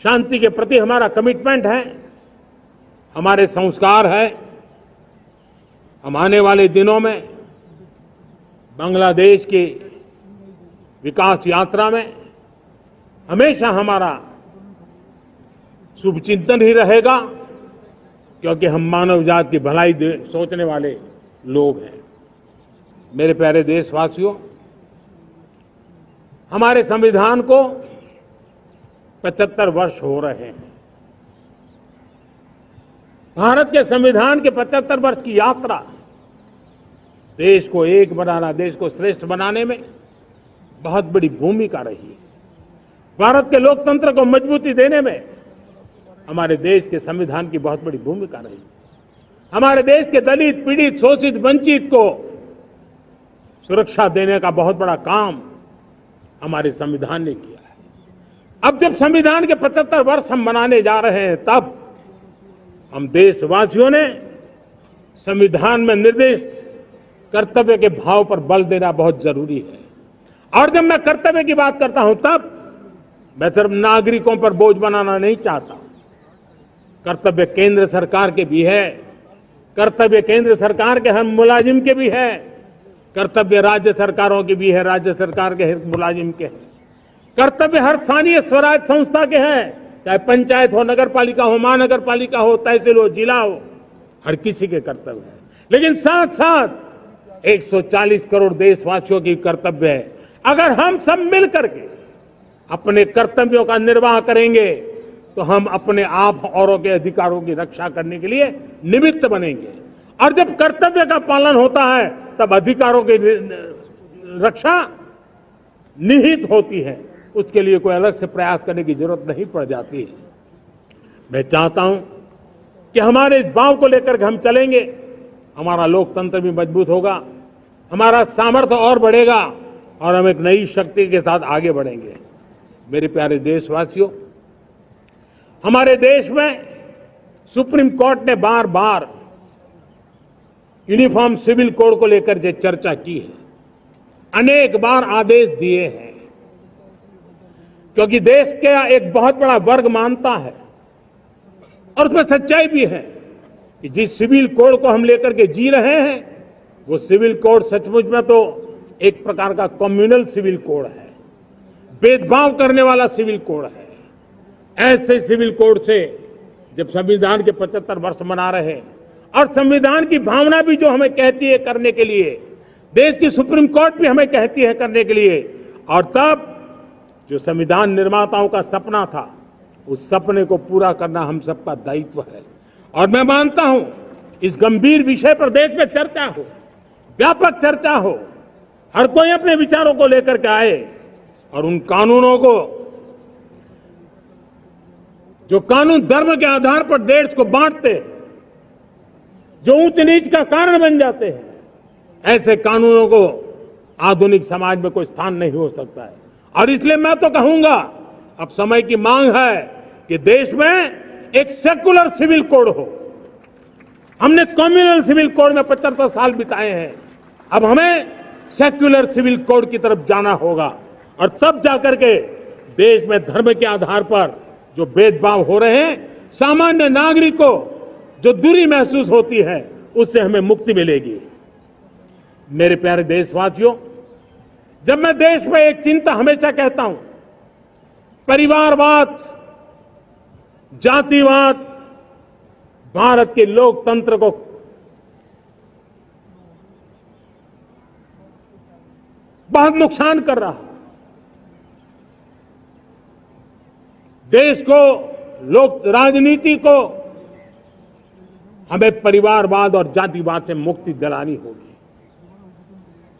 शांति के प्रति हमारा कमिटमेंट है, हमारे संस्कार है। हम आने वाले दिनों में बांग्लादेश की विकास यात्रा में हमेशा हमारा शुभचिंतन ही रहेगा, क्योंकि हम मानव जाति की भलाई सोचने वाले लोग हैं। मेरे प्यारे देशवासियों, हमारे संविधान को 75 वर्ष हो रहे हैं। भारत के संविधान के 75 वर्ष की यात्रा देश को एक बनाना, देश को श्रेष्ठ बनाने में बहुत बड़ी भूमिका रही है। भारत के लोकतंत्र को मजबूती देने में हमारे देश के संविधान की बहुत बड़ी भूमिका रही। हमारे देश के दलित, पीड़ित, शोषित, वंचित को सुरक्षा देने का बहुत बड़ा काम हमारे संविधान ने किया है। अब जब संविधान के 75 वर्ष हम मनाने जा रहे हैं, तब हम देशवासियों ने संविधान में निर्दिष्ट कर्तव्य के भाव पर बल देना बहुत जरूरी है। और जब मैं कर्तव्य की बात करता हूं, तब मैं सिर्फ नागरिकों पर बोझ बनाना नहीं चाहता। कर्तव्य केंद्र सरकार के भी है, कर्तव्य केंद्र सरकार के हर मुलाजिम के भी है, कर्तव्य राज्य सरकारों के भी है, राज्य सरकार के हर मुलाजिम के हैं, कर्तव्य हर स्थानीय स्वराज संस्था के हैं, चाहे पंचायत हो, नगर पालिका हो, महानगर पालिका हो, तहसील हो, जिला हो, हर किसी के कर्तव्य है। लेकिन साथ साथ 140 करोड़ देशवासियों की कर्तव्य है। अगर हम सब मिल करके अपने कर्तव्यों का निर्वाह करेंगे, तो हम अपने आप औरों के अधिकारों की रक्षा करने के लिए निमित्त बनेंगे। और जब कर्तव्य का पालन होता है, तब अधिकारों की रक्षा निहित होती है। उसके लिए कोई अलग से प्रयास करने की जरूरत नहीं पड़ जाती है। मैं चाहता हूं कि हमारे इस भाव को लेकर के हम चलेंगे, हमारा लोकतंत्र भी मजबूत होगा, हमारा सामर्थ्य और बढ़ेगा और हम एक नई शक्ति के साथ आगे बढ़ेंगे। मेरे प्यारे देशवासियों, हमारे देश में सुप्रीम कोर्ट ने बार बार यूनिफॉर्म सिविल कोड को लेकर जो चर्चा की है, अनेक बार आदेश दिए हैं, क्योंकि देश का एक बहुत बड़ा वर्ग मानता है और उसमें सच्चाई भी है कि जिस सिविल कोड को हम लेकर के जी रहे हैं, वो सिविल कोड सचमुच में तो एक प्रकार का कम्युनल सिविल कोड है, भेदभाव करने वाला सिविल कोड है। ऐसे सिविल कोड से जब संविधान के 75 वर्ष मना रहे हैं और संविधान की भावना भी जो हमें कहती है करने के लिए, देश की सुप्रीम कोर्ट भी हमें कहती है करने के लिए, और तब जो संविधान निर्माताओं का सपना था, उस सपने को पूरा करना हम सबका दायित्व है। और मैं मानता हूं इस गंभीर विषय पर देश में चर्चा हो, व्यापक चर्चा हो, हर कोई अपने विचारों को लेकर के आए और उन कानूनों को, जो कानून धर्म के आधार पर देश को बांटते, जो ऊंच नीच का कारण बन जाते हैं, ऐसे कानूनों को आधुनिक समाज में कोई स्थान नहीं हो सकता है। और इसलिए मैं तो कहूंगा, अब समय की मांग है कि देश में एक सेकुलर सिविल कोड हो। हमने कम्युनल सिविल कोड में 75 साल बिताए हैं, अब हमें सेक्युलर सिविल कोड की तरफ जाना होगा और तब जाकर के देश में धर्म के आधार पर जो भेदभाव हो रहे हैं, सामान्य नागरिक को जो दूरी महसूस होती है, उससे हमें मुक्ति मिलेगी। मेरे प्यारे देशवासियों, जब मैं देश में एक चिंता हमेशा कहता हूं, परिवारवाद, जातिवाद भारत के लोकतंत्र को बहुत नुकसान कर रहा है। देश को, लोक राजनीति को हमें परिवारवाद और जातिवाद से मुक्ति दिलानी होगी।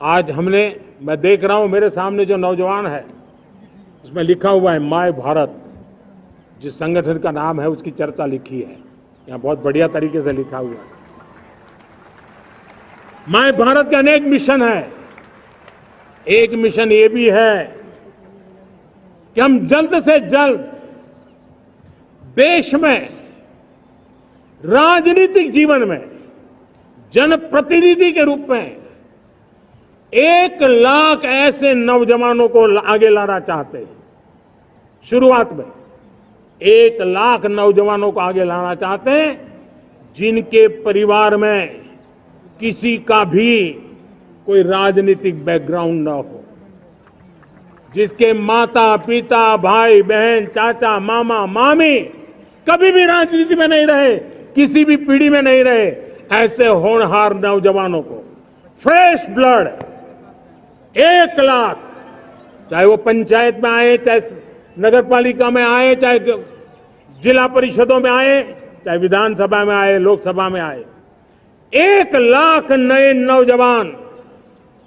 आज मैं देख रहा हूं मेरे सामने जो नौजवान है, उसमें लिखा हुआ है माय भारत, जिस संगठन का नाम है उसकी चर्चा लिखी है, यहां बहुत बढ़िया तरीके से लिखा हुआ है। माय भारत के अनेक मिशन है। एक मिशन ये भी है कि हम जल्द से जल्द देश में राजनीतिक जीवन में जनप्रतिनिधि के रूप में 1 लाख ऐसे नौजवानों को आगे लाना चाहते हैं। शुरुआत में 1 लाख नौजवानों को आगे लाना चाहते हैं, जिनके परिवार में किसी का भी कोई राजनीतिक बैकग्राउंड ना हो, जिसके माता पिता, भाई बहन, चाचा, मामा, मामी कभी भी राजनीति में नहीं रहे, किसी भी पीढ़ी में नहीं रहे, ऐसे होनहार नौजवानों को फ्रेश ब्लड 1 लाख, चाहे वो पंचायत में आए, चाहे नगर पालिका में आए, चाहे जिला परिषदों में आए, चाहे विधानसभा में आए, लोकसभा में आए, 1 लाख नए नौजवान,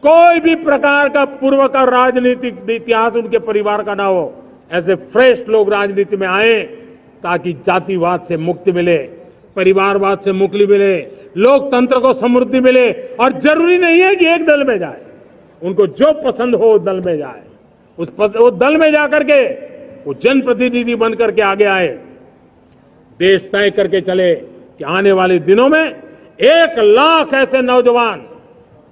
कोई भी प्रकार का पूर्व का राजनीतिक इतिहास उनके परिवार का ना हो, ऐसे फ्रेश लोग राजनीति में आए ताकि जातिवाद से मुक्ति मिले, परिवारवाद से मुक्ति मिले, लोकतंत्र को समृद्धि मिले। और जरूरी नहीं है कि एक दल में जाए, उनको जो पसंद हो उस दल में जाए, उस दल में जाकर के वो जनप्रतिनिधि बन करके आगे आए। देश तय करके चले कि आने वाले दिनों में 1 लाख ऐसे नौजवान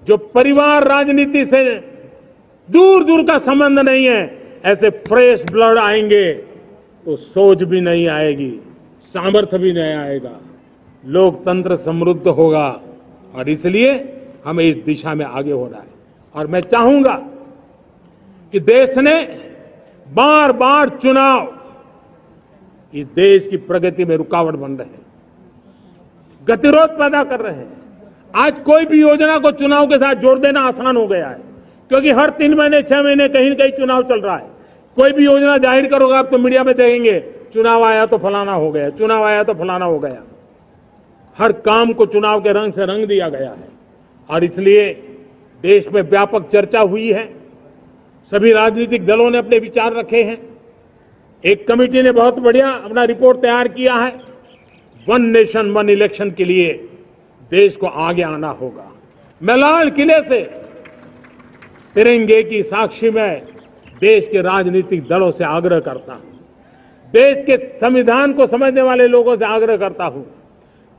जो परिवार राजनीति से दूर दूर का संबंध नहीं है, ऐसे फ्रेश ब्लड आएंगे तो सोच भी नहीं आएगी, सामर्थ्य भी नहीं आएगा, लोकतंत्र समृद्ध होगा। और इसलिए हमें इस दिशा में आगे होना है। और मैं चाहूंगा कि देश ने बार बार चुनाव इस देश की प्रगति में रुकावट बन रहे हैं, गतिरोध पैदा कर रहे हैं। आज कोई भी योजना को चुनाव के साथ जोड़ देना आसान हो गया है, क्योंकि हर 3 महीने 6 महीने कहीं न कहीं चुनाव चल रहा है। कोई भी योजना जाहिर करोगे आप तो मीडिया में देखेंगे, चुनाव आया तो फलाना हो गया, चुनाव आया तो फलाना हो गया। हर काम को चुनाव के रंग से रंग दिया गया है। और इसलिए देश में व्यापक चर्चा हुई है, सभी राजनीतिक दलों ने अपने विचार रखे हैं। एक कमेटी ने बहुत बढ़िया अपना रिपोर्ट तैयार किया है। 1 नेशन 1 इलेक्शन के लिए देश को आगे आना होगा। मैं लाल किले से तिरंगे की साक्षी में देश के राजनीतिक दलों से आग्रह करता हूं, देश के संविधान को समझने वाले लोगों से आग्रह करता हूं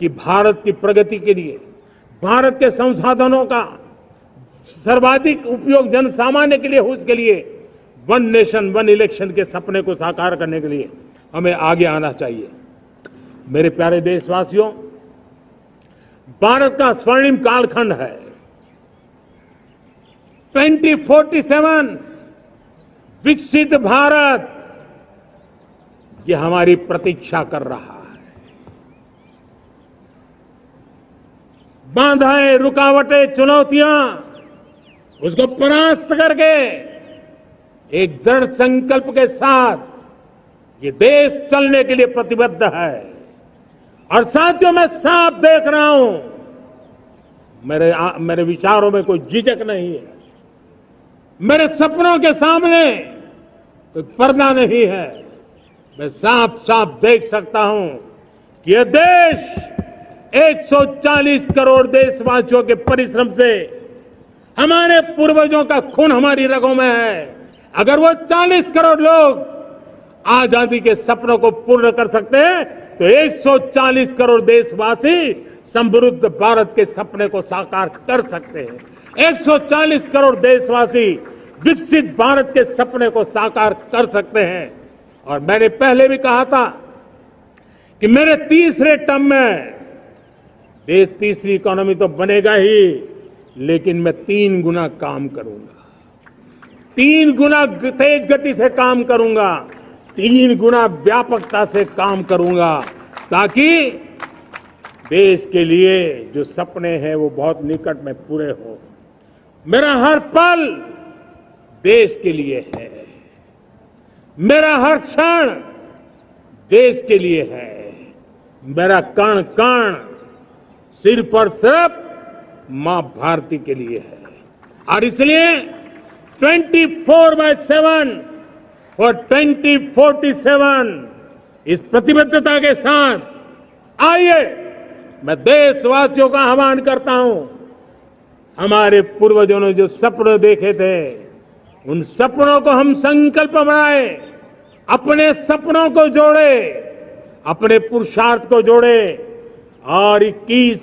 कि भारत की प्रगति के लिए, भारत के संसाधनों का सर्वाधिक उपयोग जन सामान्य के लिए हो, उसके लिए 1 नेशन 1 इलेक्शन के सपने को साकार करने के लिए हमें आगे आना चाहिए। मेरे प्यारे देशवासियों, भारत का स्वर्णिम कालखंड है। 2047 विकसित भारत, ये हमारी प्रतीक्षा कर रहा है। बाधाएं, रुकावटें, चुनौतियां, उसको परास्त करके एक दृढ़ संकल्प के साथ ये देश चलने के लिए प्रतिबद्ध है। और साथियों, मैं साफ देख रहा हूं, मेरे विचारों में कोई झिझक नहीं है, मेरे सपनों के सामने कोई पर्दा नहीं है। मैं साफ साफ देख सकता हूं कि यह देश 140 करोड़ देशवासियों के परिश्रम से, हमारे पूर्वजों का खून हमारी रगों में है। अगर वो 40 करोड़ लोग आजादी के सपनों को पूर्ण कर सकते हैं तो 140 करोड़ देशवासी समृद्ध भारत के सपने को साकार कर सकते हैं। 140 करोड़ देशवासी विकसित भारत के सपने को साकार कर सकते हैं। और मैंने पहले भी कहा था कि मेरे तीसरे टर्म में देश तीसरी इकोनॉमी तो बनेगा ही, लेकिन मैं 3 गुना काम करूंगा, 3 गुना तेज गति से काम करूंगा, 3 गुना व्यापकता से काम करूंगा, ताकि देश के लिए जो सपने हैं वो बहुत निकट में पूरे हो। मेरा हर पल देश के लिए है, मेरा हर क्षण देश के लिए है, मेरा कण कण सिर्फ और सिर्फ मां भारती के लिए है। और इसलिए 24/7 और 2047 इस प्रतिबद्धता के साथ आइए, मैं देशवासियों का आह्वान करता हूं, हमारे पूर्वजों ने जो सपने देखे थे उन सपनों को हम संकल्प बनाए, अपने सपनों को जोड़े, अपने पुरुषार्थ को जोड़े और 21